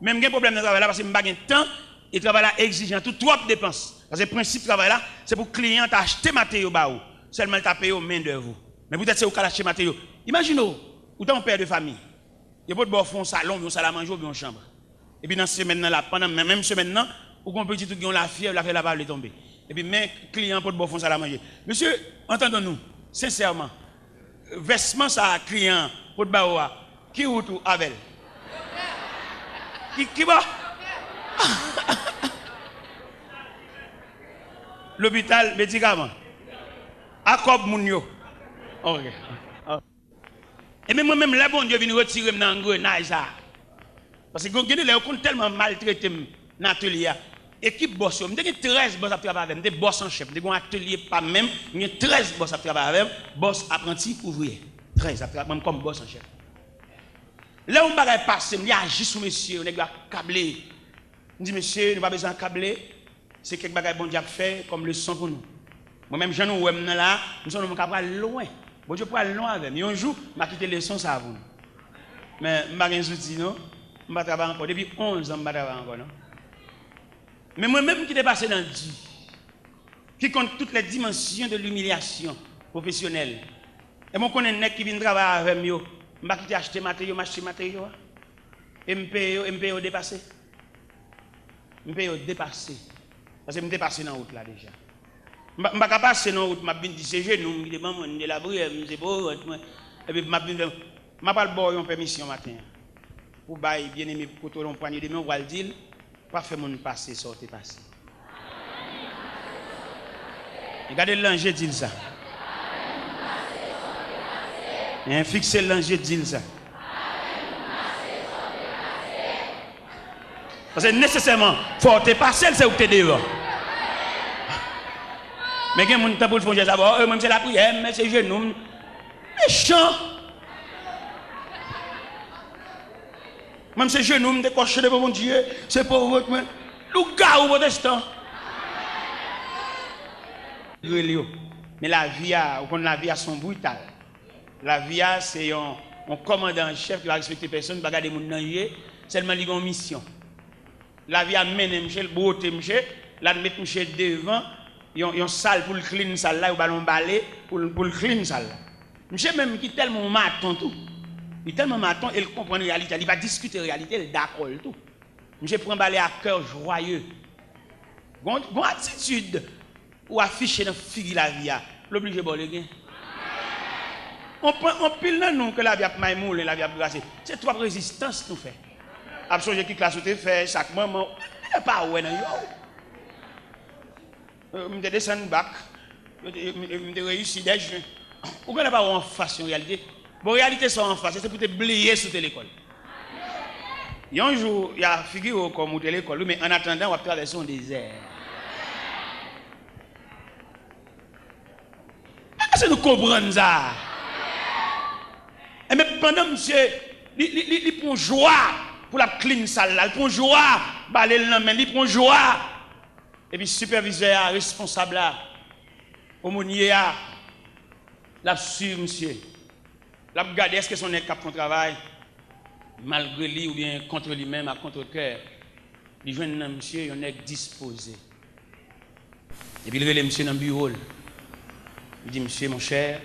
Même j'ai un problème dans le travail parce que je n'ai pas de temps et le travail là exigeant, tout trop de dépenses. Parce que le principe du travail là, c'est pour que le client achète matériaux baou. Seulement il payé aux mains de vous. Mais peut-être c'est au cas d'acheter matériaux. Imaginez, vous êtes un père de famille. Il y a pas de un salon, un salle à manger ou une chambre. Et puis dans cette semaine là, pendant même semaine là, ou qu'on petit tout qui ont la fièvre la balle tomber. Et puis mes clients pour de salle à manger. Monsieur, entendons-nous, sincèrement. Vêtement ça client pour baoua qui ou tout avec qui va l'hôpital médicament accob moun yo OK et même moi-même là bon Dieu vient retirer dans engrenage ça parce que gagner les compte tellement maltraité dans atelier équipe boss yo m'te 13 boss à travailler avec m'te boss en chef m'te un atelier pas même m'te 13 boss à travailler avec boss apprenti ouvrier 13 à travailler comme boss en chef. Là on va passer m'y agir sur monsieur on est câblé me dit monsieur nous pas besoin de câbler c'est quelque bagage bon Dieu fait comme leçon pour nous moi-même j'en nous là nous sommes capable loin bon Dieu pour aller loin avec mais un jour m'a quitté leçon ça pour nous mais m'a rien outil non m'a travailler encore depuis 11 ans m'a travailler encore non mais moi-même qui est passé dans Dieu qui compte toutes les dimensions de l'humiliation professionnel. Et moi, je connais un mec qui vient travailler avec moi. Je vais quitter acheter matériaux, m'acheter matériaux. Et je me dépassé. Je me dépassé. Parce que je me dépassé dans la route là déjà. Je ne vais pas passer dans la route, je vais dire c'est genou, je vais dire la brûle, je vais beau. Et puis je vais dire, je vais pas une permission matin. Pour bailler bien aimé pour côté on poignée de main, on va le dire, pas faire mon passer, sortir passer. Regardez l'ange dit ça. Fixez l'ange dit ça. Parce que nécessairement, il faut te passer, c'est où tu es dehors. Mais quand on pour le faire d'abord, même c'est la prière, mais c'est genou. Méchant. Même c'est genou, me décocher de mon Dieu, c'est pour votre main. Le gars ou protestant. Mais la vie a son brutal. La vie c'est un commandant en chef qui va respecter personne, va garder mon danger, seulement il a une mission. La vie a mené monsieur, le beauté monsieur, la mettre monsieur devant, il y a une salle pour le clean salle là, ou ballon balai pour le clean salle là. Monsieur même qui tellement maton tout. Il est tellement maton, il comprend la réalité, il va discuter la réalité, il d'accord tout. Monsieur prend balai à cœur joyeux. Bon attitude ou afficher dans figure la vie, l'obligé bon le gain. On pile dans nous que la vie a maïmoule et la vie a brassé. C'est trois résistances nous fait. Absolument qui classe te fait chaque moment, pas ouais dans yo. Me descend bac, me réussi des jeux. Ou qu'on pas en face en réalité. Bon réalité sont en face, c'est pour te blier sur l'école. Il y a un jour, il y a figure comme ou l'école, mais en attendant on va traverser un désert. Est-ce que nous comprenons ça? Et mais pendant monsieur, il prend joie pour la clean salle là, il prend joie, balai le main, il prend joie. Et puis superviseur, responsable là, aumônier là, l'a su monsieur. L'a regardé est-ce que son est cap son travail malgré lui ou bien contre lui-même à contre-cœur. Il joint un monsieur, il est disposé. Et puis il relève monsieur dans le bureau. Il dit monsieur mon cher,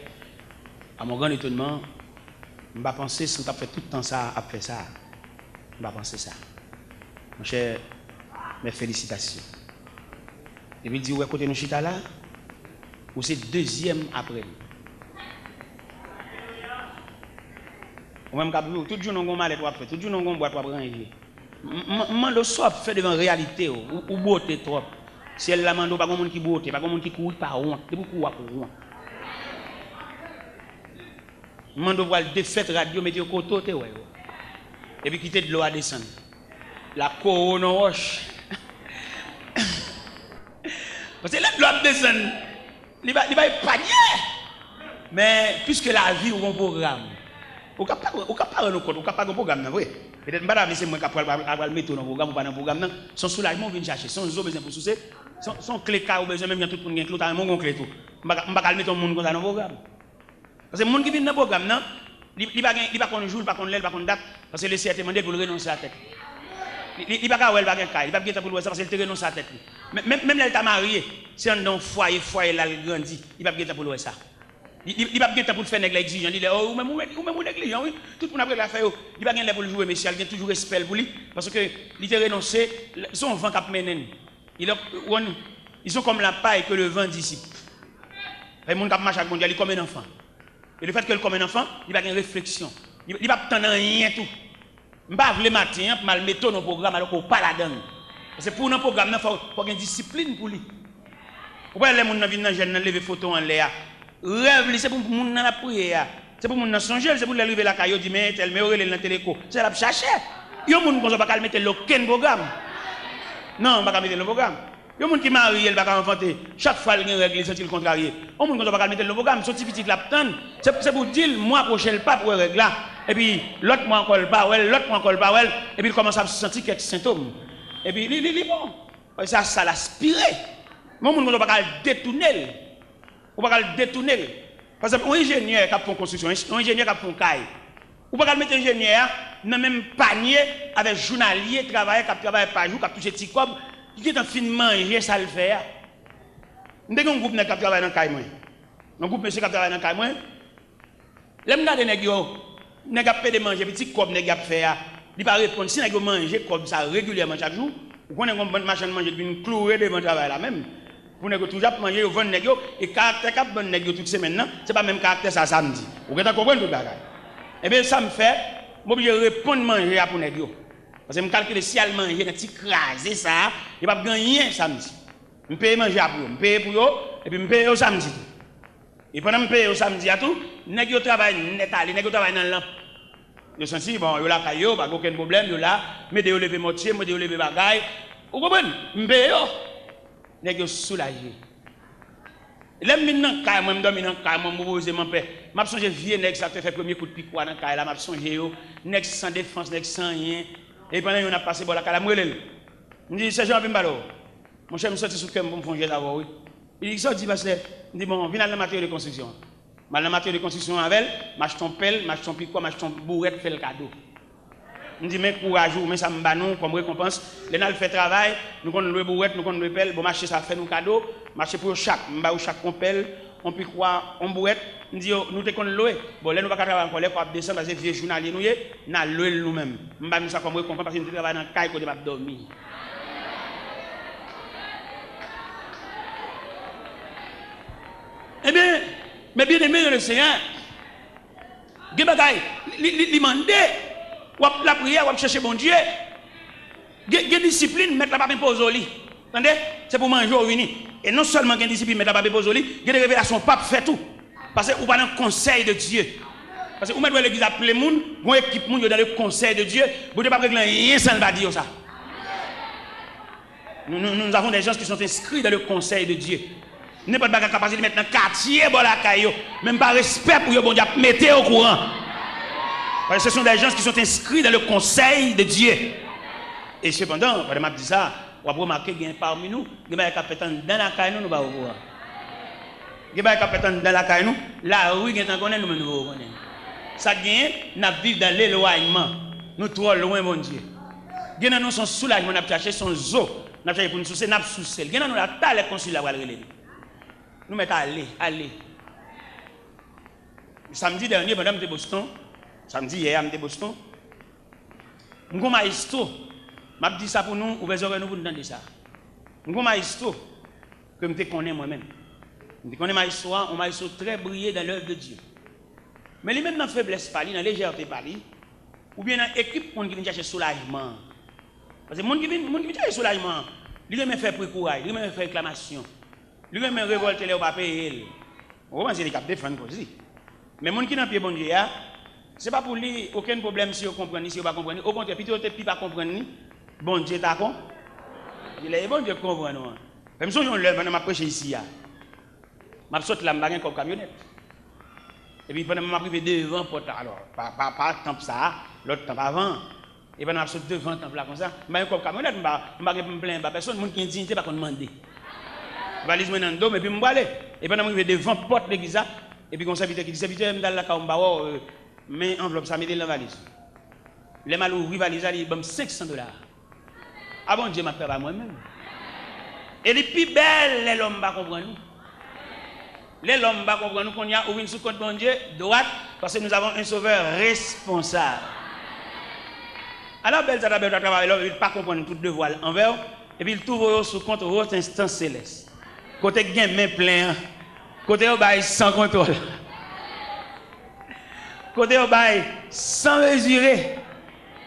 à mon grand étonnement, je ne vais pas penser si on a fait tout le temps ça après ça. Je ne vais pas penser ça. Mon cher, mes félicitations. Et puis il dit, ouais, côté nous chita là, ou c'est deuxième après. Ou même tout jour nous mal trop fait, tout jour nous boîte trop ranger. Mando soit fait devant réalité ou beauté trop. Si elle la mando pas monde qui beauté, pas monde qui court pas honte, de beaucoup pour honte. Mando voir défaite radio mettre au côté ouais. Et puis quitter de l'eau à descendre. La couronne roche. Parce que là de l'eau descendre, il va panier. Mais puisque la vie ou un programme, on ne peut pas nous compte, on ne peut pas un programme, vrai. Peut-être madame, c'est moi qui vais mettre dans le programme ou pas dans le programme. Son soulagement vient chercher, son besoin pour soucier, son clé car ou besoin même tout le monde qui a mon clé tout. On ne peut pas mettre monde dans le programme. Parce que les gens qui viennent dans le programme, il ne va pas jour, pas l'heure, pas date, parce que le CRT demande pour renoncer à la tête. Il ne va pas faire ça, il ne va pas pour ça parce qu'il renonce à la tête. Même là, il est marié, si on est dans un foyer, là, il grandit, il ne va pas pour ça. Il va pas pour faire nègre exigeant, il dit oh même négligent oui, tout le monde après la faire, il va pas pour le jouer mais il a toujours respect pour lui parce que il a renoncé, son vent cap menen. Ils sont comme la paille que le vent dissipe. Les monde qui marche avec mondial, il comme un enfant. Et le fait que comme un enfant, il va avoir une réflexion. Il va pas attendre rien tout. Je pas le matin pour mal mettre dans le programme alors qu'on pas la donne. Parce que pour un programme, il faut avoir une discipline pour lui. Pourquoi les gens viennent dans jeune lever photo en l'air? Rêve, c'est pour moun dans la prière. C'est pour moun dans songer, c'est pour lever la caillou dit mais tel me aurait dans téléco. C'est la chercher. Yo moun qu'on pas mettre aucun programme. Non, pas mettre le programme. Yo moun qui marie, elle pas inventer. Chaque fois il y a une règle, c'est il contrarié. On moun qu'on pas mettre le programme, son petit la tante. C'est pour dire moi prochain pas pour règle là. Et puis l'autre moi encore pas, l'autre moi encore pas, et puis il commence à sentir quelques symptômes. Et puis il bon. Ça l'aspirer. Mon moun qu'on pas détourner. Ou pas le détourner. Parce que un ingénieur qui a fait une construction, un ingénieur qui a fait une caille. Ou pas mettre un ingénieur dans le même panier avec un journalier qui travaille par jour, qui a touché petit cob, qui est en fin de manger, ça le fait. Nous avons un groupe qui travaille dans la caille. Un groupe monsieur qui travaille dans le moi. L'aime garder nèg yo, nèg a fait de manger petit comme nèg a fait a. Il pas répondre si nèg yo manger comme ça régulièrement chaque jour. Ou connaît une bonne machine manger une clouer devant travail là même. Pour nèg toujours manger yo vendre nèg yo et caractère cap bonne nèg yo toute semaine non, c'est pas même caractère ça samedi. Vous comprenez tout bagage. Eh bien ça me fait m'obligé répondre manger pour nèg yo. Parce que me calculer si elle manger un petit crasé ça, il pas gagner samedi. Me paye manger pour eux, me paye pour eux et puis me paye au samedi. Et pendant que je paye au samedi à tout, nèg yo travail net aller, nèg yo travail dans lampe. Yo senti bon, yo la caillou, pas aucun problème, yo là, mais de yo lever moitié, moi de yo lever bagaille. Vous comprenez? Me paye yo. Nèg yo soulagé. L'aime maintenant caille moi me dormir dans caille moi me poser mon père. M'a songé vieux nèg ça te fait premier coup de pic dans caille là, m'a songé yo, nèg sans défense, nèg sans rien. Et pendant on a passé bon la caille, moi relève. Me dit c'est Jean Pimbalo. Mon cher me sorti sous cœur pour me fonger d'abord oui. Il dit, sorti parce que, il dit, bon, viens dans la matière de construction. Dans la matière de construction avec, m'achète ton pelle, m'achète ton picot, m'achète ton bourrette, fait le cadeau. Il dit, mais courage, mais ça me bat nous comme récompense. Les gens fait travail, nous connaissons le bourrette, nous connaissons le pelle, bon, marché ça fait nous cadeau, marché pour chaque, m'ba ou chaque on pelle, on pique quoi, on bourrette. Il dit, nous te connaissons louer. Bon, là, nous pas travailler encore, là, pour descendre, parce que vieux journalier nous, n'a loué nous-mêmes. M'ba nous ça comme récompense, parce que nous travaillons dans le caille, qu'on va dormir. Eh bien, mais bien aimé dans le Seigneur, il demande, la prière, on chercher bon Dieu. Il y a discipline, mettre la pape pose au lit. Attendez, c'est pour manger au uni. Et non seulement il y a discipline, mettre la pape pose au lit, il y a des révélations, pape fait tout. Parce que vous pas dans le conseil de Dieu. Parce que vous mettez l'église appeler les gens, vous équipe dans le conseil de Dieu, vous ne pouvez pas régler rien sans le dire ça. Nous avons des gens qui sont inscrits dans le conseil de Dieu. N'importe pas capacité de mettre dans le quartier, même pas respect pour eux, bon Dieu, mettez au courant. Parce que ce sont des gens qui sont inscrits dans le conseil de Dieu. Et cependant, quand je dis ça, on va remarquer qu'il y a parmi nous, il y a des capitaines dans la caille, nous ne pouvons pas voir. Il y a des capitaines dans la caille, nous, la rue, nous ne connaissons pas. Ça gagne, nous vivons dans l'éloignement. Nous trop loin, mon Dieu. Il y a nous son soulagement, nous cherché son zoo, nous cherché pour nous soucier, nous soucier. Il y a nous la taille consul la relais. Nous mettons aller. Samedi dernier, pendant que j'étais à Boston, samedi hier, j'étais à Boston, nous avons un maestro. Je dis ça pour nous, ouvrez nous pour nous entendre ça. Nous avons un maestro que je connais moi-même. Je connais un maestro très brillant dans l'œuvre de Dieu. Mais lui même dans la faiblesse, dans la légèreté, ou bien dans l'équipe qui vient chercher soulagement. Parce que les gens qui viennent chercher soulagement, ils viennent faire courage, ils viennent faire réclamation. Lui même révolte les pas payer. On va essayer de défendre aussi. Mais les gens qui n'ont pas bon Dieu, ce n'est pas pour lui aucun problème si vous comprenez, si vous ne comprenez pas. Au contraire, si vous ne pas comprendre, bon Dieu d'accord. Il est bon Dieu comprend nous. Même si on lève, on m'a prêché ici. Je saute la bague comme camionnette. Et puis pendant que je suis devant porte alors pas temps ça, l'autre temps avant. Et pendant que je saute devant temps là comme ça, je suis comme camionnette, je me plains pas personne, monde qui a une dignité pas qu'on demande. Valise moi dans le dos et puis me aller et pendant que je vais devant porte l'église et puis comme serviteur qui dit serviteur me dans la caomba mais enveloppe ça mettre dans la valise les mal ouvri valise il donne $500 ah bon Dieu m'a fait moi même et les plus belles les l'homme pas comprendre nous les l'homme pas comprendre nous qu'on y a ouvert sous compte bon Dieu droite parce que nous avons un sauveur responsable alors belle ça belle travail il pas comprendre tout devoir envers et puis il trouve sous compte votre instance céleste. Côté gain main plein, côté au bail sans contrôle, côté au bail sans mesurer,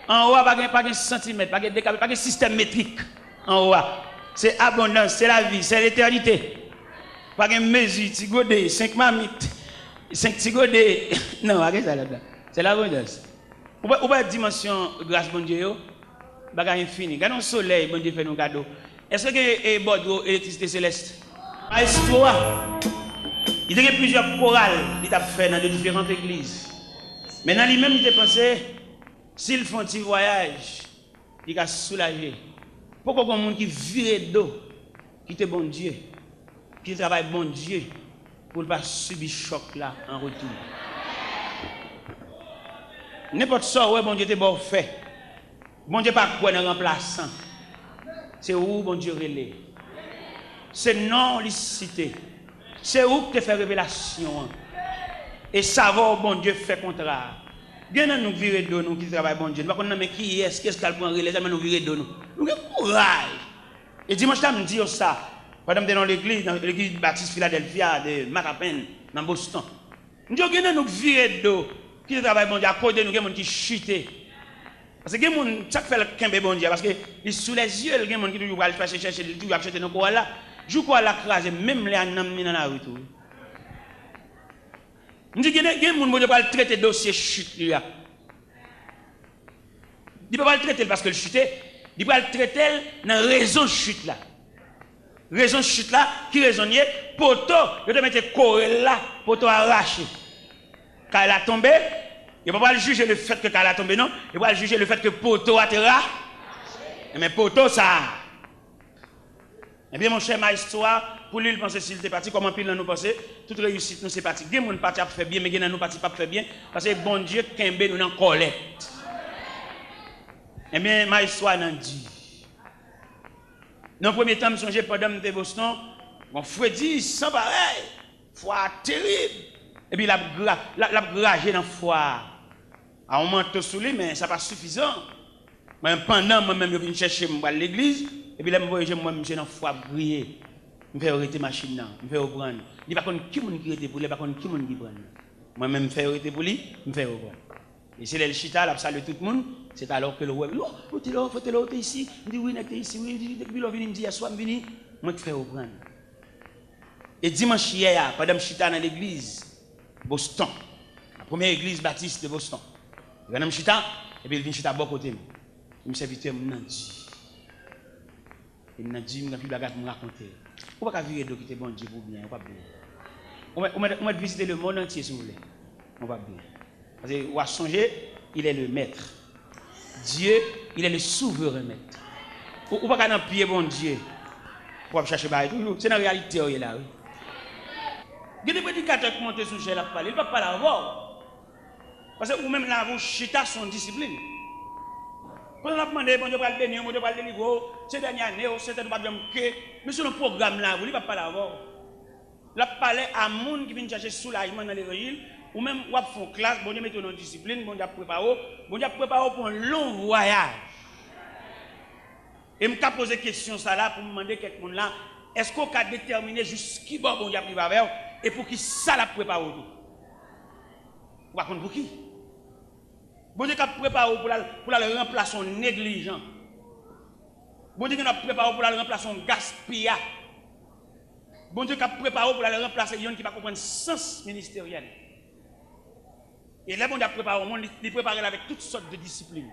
en haut pas de centimètre, pas de décalage, pas de système métrique en haut. C'est abondance, c'est la vie, c'est l'éternité. Pas de mesure, tigodé, 5 mamites, 5 tigodé. Non, pas ça là-dedans. C'est l'abondance. Ou pas dimension grâce bon Dieu, bagage infini. Regardons le soleil, bon Dieu fait nos cadeaux. Est-ce que Bordeaux électricité céleste? Maestro, il y a plusieurs chorales qu'il a fait dans de différentes églises. Maintenant, lui-même, il a pensé, s'ils font un petit voyage, il a soulagé. Pourquoi il y a des gens qui virent d'eau, qui te bon Dieu, qui travaille bon Dieu, pour ne pas subir choc là en retour? N'importe ça, ouais, bon Dieu te bon fait. Bon Dieu pas quoi dans remplaçant. C'est où bon Dieu relais. C'est non licité. C'est où que tu fais révélation. Et savoir, bon Dieu, fait contraire. Bien nous virer de nous qui travaillent, bon Dieu. Nous ne mais qui est-ce qu'est-ce qu'elle prend les amis nous virer de nous. Nous avons courage. Et dimanche, je me dis ça. Pendant que dans l'église baptiste Philadelphia de Macapen, dans Boston. Nous avons nous virer de nous qui travaillent, bon Dieu, à côté de nous, qui chutent. Parce que les gens qui fait le kembe bon Dieu, parce que sous les yeux, les gens qui toujours aller chercher, toujours acheter nos quoi là, je crois la crase, même les anamis dans la rue. Je dis que les gens qui va traiter dossier chute là. Il ne peut pas le traiter parce que le chute, il va le traiter dans raison chute là. Raison chute là, qui raisonnier, poteau, il doit mettre corps là, poteau arraché. Quand elle a tombé, il ne va pas juger le fait que quand elle a tombé, non. Il va juger le fait que poteau a terra. Mais poteau, ça. Eh bien, mon cher maestro, pour lui, il pense s'il était parti, comment pile nous penser, toute réussite nous c'est parti. Il y a des gens qui fait bien, mais il y a des gens qui pas fait bien, parce que bon Dieu, Kembe nous en collecte. Eh bien, maestro, nous dit. Dans le premier temps, je songeais pendant que j'étais Boston, mon frère dit, sans pareil, foi terrible. Et puis, il a gragé dans le foie. On manteau sous lui, mais ça n'est pas suffisant. Mais pendant moi-même, je viens chercher à l'église, et puis là, je me suis dans le foie briller. Je me fais arrêter la machine, je me fais reprendre. Il n'y a pas qui est qui pour lui, il n'y a pas qui qui prend. Moi-même, je me fais arrêter pour lui, je me fais reprendre. Et c'est le chita, là, salue tout le monde. C'est alors que le roi dit, oh, t'es là, t'es ici. Je dis, oui, t'es ici, oui, depuis qu'il vient me dire, soit je viens, moi, je fais reprendre. Et dimanche hier, pendant que je suis dans l'église, Boston, la première église baptiste de Boston. Il vient chita, et puis il vient chita à bon côté. Il me serviteur m'a dit. Il m'a dit, il m'a raconter. On va pas virer de quitter bon Dieu pour bien, on va bien. On va visiter le monde entier si vous voulez. On va bien. Parce que on va songer, il est le maître. Dieu, il est le souverain maître. On va pas pied bon Dieu. Pour chercher bail toujours, c'est la réalité il est là. Il y a des prédicateurs qui montent sur le la parler, il ne va pas l'avoir. Parce que vous-même là, vous chita son discipline. Quand on a demandé, bon Dieu va le bénir, bon Dieu va le délivrer, ces dernières années, c'est un problème que, mais sur le programme là, vous ne va pas l'avoir. Là, parler à monde qui vient chercher soulagement dans l'évangile, ou même vous font classe, bon Dieu mettez dans discipline, bon Dieu prépare pour un long voyage. Et je me pose des questions ça là pour me demander quelqu'un là, est-ce qu'on a déterminé jusqu'à bon Dieu prépare et pour qui ça la prépare tout? Vous comprenez pour qui? Bon Dieu qui a préparé pour le remplacer un négligent. Bon Dieu qui a préparé pour le remplacer un gaspillage. Bon Dieu qui a préparé pour le remplacer un qui va comprendre le sens ministériel. Et là, bon Dieu a préparé au monde, il prépare avec toutes sortes de disciplines,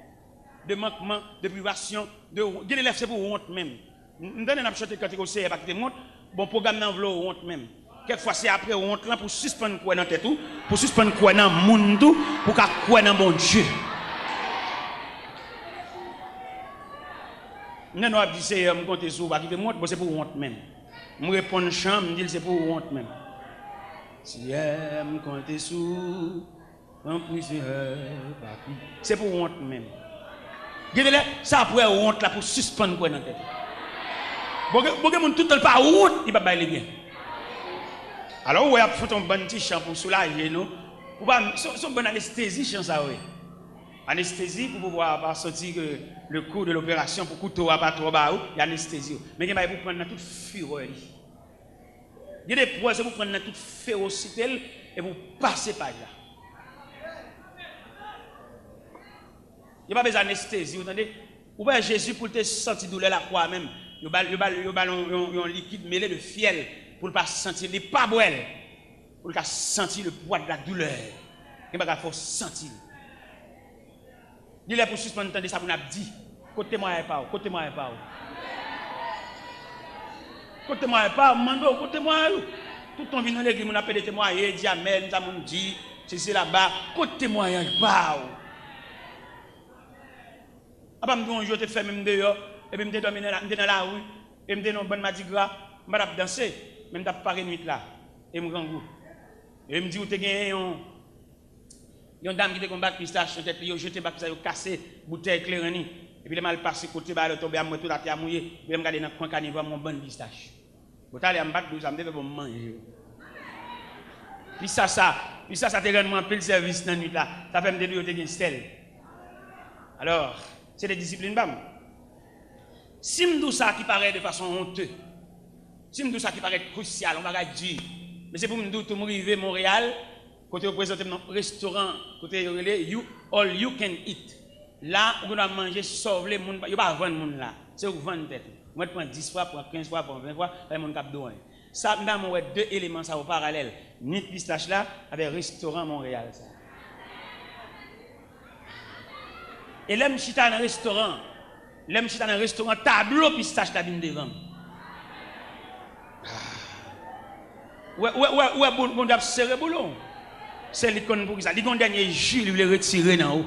de manquements, de privations, de l'élève c'est pour honte même. Nous donnons un chanter quand il y a des honte, bon programme dans le honte même. Quelquefois c'est après honte là pour suspendre quoi dans tête tout, pour suspendre quoi dans le monde tout, pour qu'à quoi dans bon Dieu. Nous avons dit c'est me compter sur va qui monte, c'est pour honte même. Me répondre chambre, me dit c'est pour honte même. Si me compter sur un plusieurs papiers, c'est pour honte même. Regardez ça après honte là pour suspendre quoi dans tête. Bon mon tout le pas honte, il va bailler bien. Alors, ouais, faut un bon petit chant pour soulager nous. Ou pas, son bonne anesthésie, chant ça, oui. Anesthésie pour pouvoir sortir le cours de l'opération, pour couteau pas trop bas, il y a anesthésie. Mais il y a pour prendre toute fureur. Il y a des points pour prendre toute férocité et pour passer par là. Il n'y a pas besoin d'anesthésie, vous entendez? Ou bien Jésus pour te sentir douleur la croix même. Il y a un liquide mêlé de fiel. Pour ne pas sentir les pas boire, pour ne sentir le poids de la douleur. Il ne faut sentir. Il est pour suspendre de ça pour nous dire côté moi et pas, côté moi et pas. Côté moi et pas, mando côté moi. Tout ton vient dans l'église, on appelle des témoins, dit amen, ça mon dit, c'est là-bas, côté moi et pas. Après me je te fais même dehors et puis me dormir dans la rue et me dans bonne mardi gras, me danser. Même t'as paré nuit là et me grand goût et me dit où tu gagné une dame qui te combat pistache sur tête yo jeté bac ça yo cassé bouteille clairani et puis le mal passé côté ba le tomber à moi tout la terre mouillé puis me regarder dans coin carnivore mon bonne pistache vous allez me battre ça me devait pour manger Puis ça te rend un peu le service dans la nuit là. Ça fait me dire que tu as une stèle. Alors, c'est des disciplines bam. Si je dis ça qui paraît de façon honteuse, si je dis ça qui paraît crucial, on va dire, mais c'est pour me dire que je suis arrivé à Montréal, côté représenter mon restaurant, côté all you can eat. Là, on doit manger, sauver les gens, il n'y a pas vendre les gens là. C'est pour vendre tête. Moi, je prends 10 fois, pour 15 fois, pour 20 fois, et mon cap douane. Ça, nous avons deux éléments ça, au parallèle. Nid pistache là, avec restaurant Montréal. Ça. Et là, je suis dans un restaurant. Là, je suis dans un restaurant, tableau pistache là, devant. Ouais, bon, d'ab serré boulon. C'est l'icône pour ça. L'icône dernier jus, il le retirer dans haut.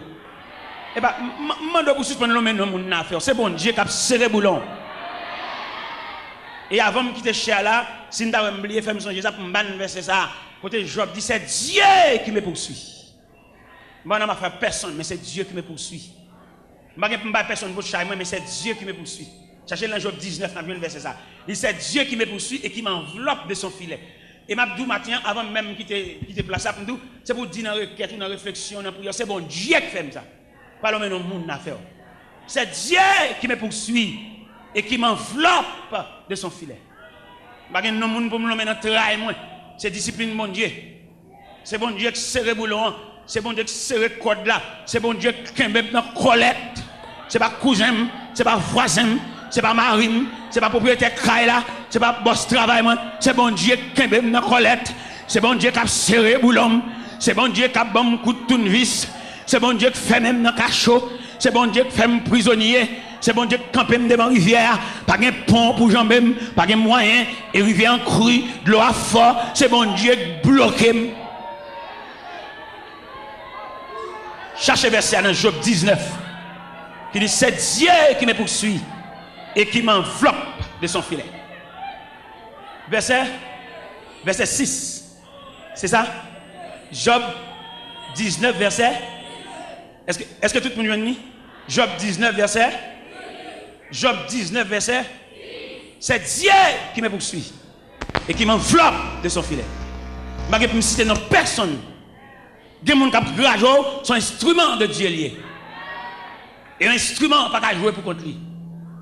Eh bien, je dois suspendre l'homme dans mon affaire. C'est bon, Dieu qui a serré boulon. Et avant de quitter chez là, si je avais oublié de faire son Jésus pour me verser ça, côté Job dit c'est Dieu qui me poursuit. Moi, je n'ai pas fait personne, mais c'est Dieu qui me poursuit. Je n'ai pas fait personne pour chasser moi, mais c'est Dieu qui me poursuit. Cherchez dans Job 19, dans le verset ça. Il c'est Dieu qui me poursuit et qui m'enveloppe de son filet. Et m'a dit matin, avant même quitter place, c'est pour dire dans requête, dans réflexion, dans prière, c'est bon Dieu qui fait ça. Pas l'homme dans le monde n'a fait. C'est Dieu qui me poursuit et qui m'enveloppe de son filet. Pas un monde pour me l'emmener dans le travail, c'est discipline mon Dieu. C'est bon Dieu qui serre boulon, c'est bon Dieu qui serre code là, c'est bon Dieu qui est dans collecte. C'est pas cousin, c'est pas voisin, c'est pas marine, c'est pas propriétaire craille là, c'est pas boss travail moi, c'est bon Dieu qui est dans collecte, c'est bon Dieu qui a serré boulon, c'est bon Dieu qui a bon coup de tournevis, c'est bon Dieu qui fait même dans cachot, c'est bon Dieu qui fait prisonnier. C'est bon Dieu qui campe devant la rivière, pas de pont pour jamber, pas de moyen, et rivière en crue, de l'eau à fort, c'est bon Dieu qui bloque. Cherchez verset dans Job 19, qui dit c'est Dieu qui me poursuit et qui m'enveloppe de son filet. Verset 6, c'est ça? Job 19, verset. Est-ce que tout le monde est venu? Job 19, verset. Job 19, verset. C'est Dieu qui me poursuit et qui m'enveloppe de son filet. Je ne peux pas citer non personne. Des gens qui ont grave sont instruments de Dieu lié. Et un instrument pas qu'à jouer pour contre lui.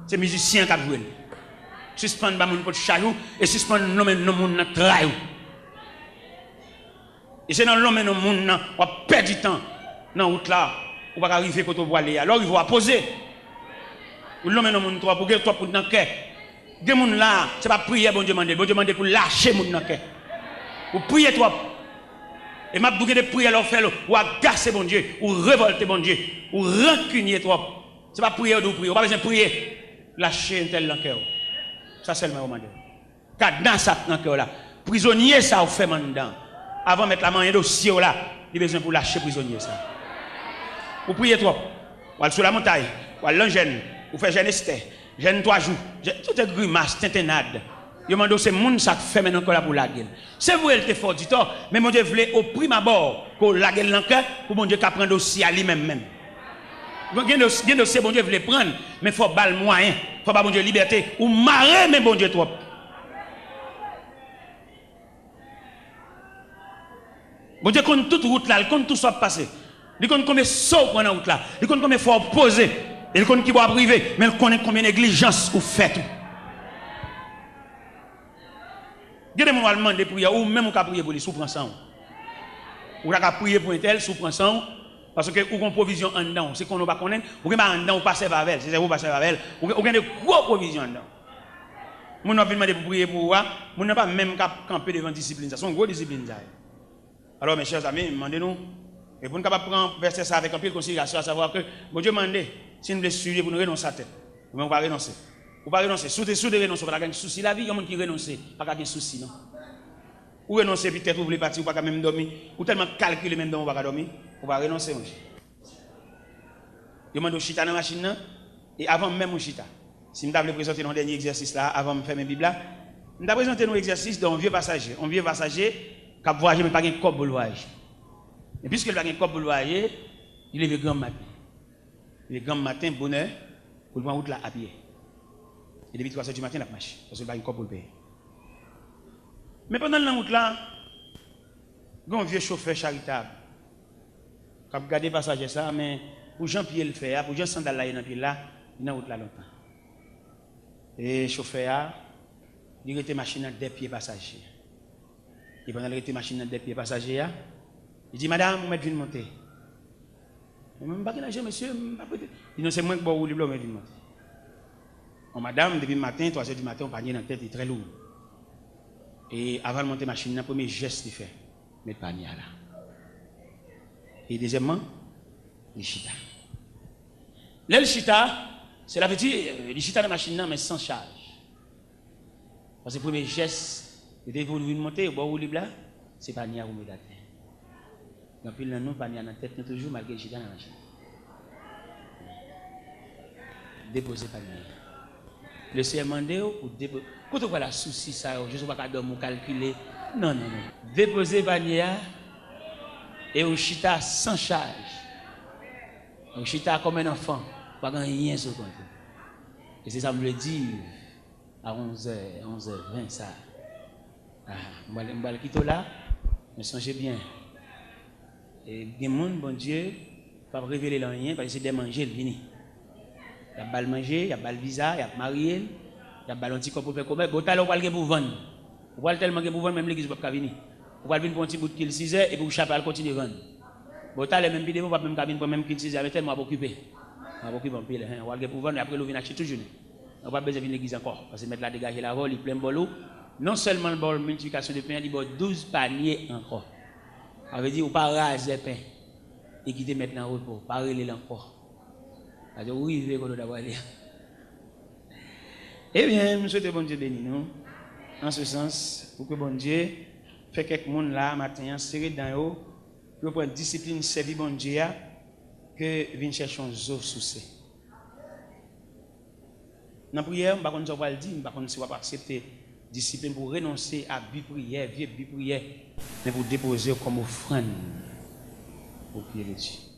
C'est musicien qui a joué. Suspendre les gens pour chajou et suspendre les gens pour le travail. Et c'est dans l'homme et dans le monde, on perd du temps dans la route là, on va arriver quand on va aller. Alors il va poser. L'homme et dans le monde, pour que toi pour dans le cœur. Des gens là, ce n'est pas prier, bon Dieu demande. Bon Dieu demande pour lâcher mon dans le cœur. Pour prier toi. Et m'a bouquet de prier alors faire ou agacer bon Dieu, ou révolter bon Dieu, ou rancunier toi. C'est pas prier ou prier, on pas besoin de prier. Lâcher un tel dans le cœur. Ça seulement demande. Car dans ça dans le cœur là, prisonnier ça ou fait mandant. Avant de mettre la main dans dossier là, il a besoin pour lâcher prisonnier ça. Ou prier toi. Ou aller sur la montagne, ou aller l'engène, ou faire jeûne Esther, jeûne 3 jours, tout est grimace, tintinade. Je me demande c'est monde ça fait maintenant pour la gueule. C'est vous elle te fort du temps, mais mon Dieu voulait au prime abord qu'on la gueule dans le cœur pour mon Dieu qu'à prendre aussi à lui-même même. Bien dossier bon Dieu voulait prendre, mais faut pas le moyen, faut pas bon Dieu liberté ou marrer mais bon Dieu trop. Bon Dieu compte toute route là, il compte tout ça passer. Il compte combien saut prendre la route là, il compte combien faut poser, il compte qui va priver, mais il connaît combien négligence ou fait tout. Gardez mon allemand de prière ou même on peut prier pour les sous-prend ça. Ou la prier pour un tel sous-prend ça parce que ou une provision en dedans, c'est qu'on ne pas connaître, ou que en dedans ou passer avec elle, c'est vous passer avec elle, ou gagne de gros provisions en dedans. Mon n'a pas demandé pour prier pour moi, mon n'a pas même camper devant discipline, ça sont gros discipline ça. Alors mes chers amis, demandez-nous et pour nous capable prendre verser ça avec un peu de considération à savoir que bon Dieu demande si nous voulons suivre pour nous renoncer à tête. Mais on va renoncer. Ou pas renoncer, sous de renoncer, pas de souci la vie, il y a des gens qui renoncent, pas de souci non. Ou renoncer peut-être vous voulez partir, ou pas même dormir, ou tellement calculer même dans on va dormir, on va renoncer mon cher. Je demande au chita dans la machine et avant même au chita. Si je voulais présenter notre dernier exercice là, avant de faire mes bibles là, je vais présenter nos exercices d'un vieux passager. Un vieux passager qui a voyagé mais pas de corps pour le voyage. Et puisqu'il n'a pas de corps pour le voyage, il est grand matin. Il est grand matin, bonheur, pour prendre route là à pied. Et depuis 3 heures du matin, il a marché. Parce qu'il n'a pas de corps pour le payer. Mais pendant la route là, un vieux chauffeur charitable. Quand vous regardez passager ça, mais pour Jean-Pierre le faire, pour Jean Sandal là, dans pied là, il n'a pas longtemps. Et le chauffeur, il était machine à des pieds passagers. Et pendant qu'il était machine à des pieds passagers, il dit, madame, vous m'êtes monter. Je ne sais pas si monsieur, il dit, c'est moi qui vous voulez monter. Madame, depuis le matin, 3h du matin, on panier dans la tête, il est très lourd. Et avant de monter la machine, le premier geste qu'il fait, mettre le panier là. Et deuxièmement, le chita. Le chita, c'est la petite, le chita de la machine, mais sans charge. Parce que le premier geste, il vous monter, vous voulez là, c'est pas ni à vous mettre la tête. Donc, il y a un panier dans la tête, toujours malgré le chita dans la machine. Déposer le panier. Le Seigneur demande pour déposer. Quand on voit la souci, ça, je ne sais pas comment calculer. Non. Déposer le panier et au chita sans charge. Au chita comme un enfant, pas rien sur compte. Et c'est ça me le dit à 11h20 ça. Je vais le quitter là, mais songez bien. Et il y a des gens, bon Dieu, pas révéler rien parce que c'est des manger le vini. Il y a bal manger, il y a bal visa, il y a marié, il y a bal anti pour faire commerce. Vous allez aller pour vendre. Vous allez tellement pour vendre même l'église ne peut pas venir. Vous allez venir pour un petit bout de kill 6 heures et pour chaper à continuer à vendre. Vous allez même vidéo, vous allez même cabine pour même kill 6 heures, mais tellement occupé. On va occuper un peu. Vous allez pour vendre et après vous venez acheter toute journée. On va pas besoin de l'église encore parce que mettre la dégager la vol, il plein bolo. Non seulement le bol multiplication de pain, il y a 12 paniers encore. Ça veut dire vous pas raser pain et quitter maintenant en repos, pas reler encore. Alors, oui, je vais d'avoir aller. Eh bien, je souhaite bon Dieu béni nous. En ce sens, pour que bon Dieu fait quelques monde là, matin, serré dans eux, pour prendre discipline, servir bon Dieu, que vienne chercher un zo sous. Dans la prière, je ne sais pas le dire, je ne sais pas accepter discipline pour renoncer à vie prière, vieux vie prière, mais pour déposer comme offrande au pied de Dieu.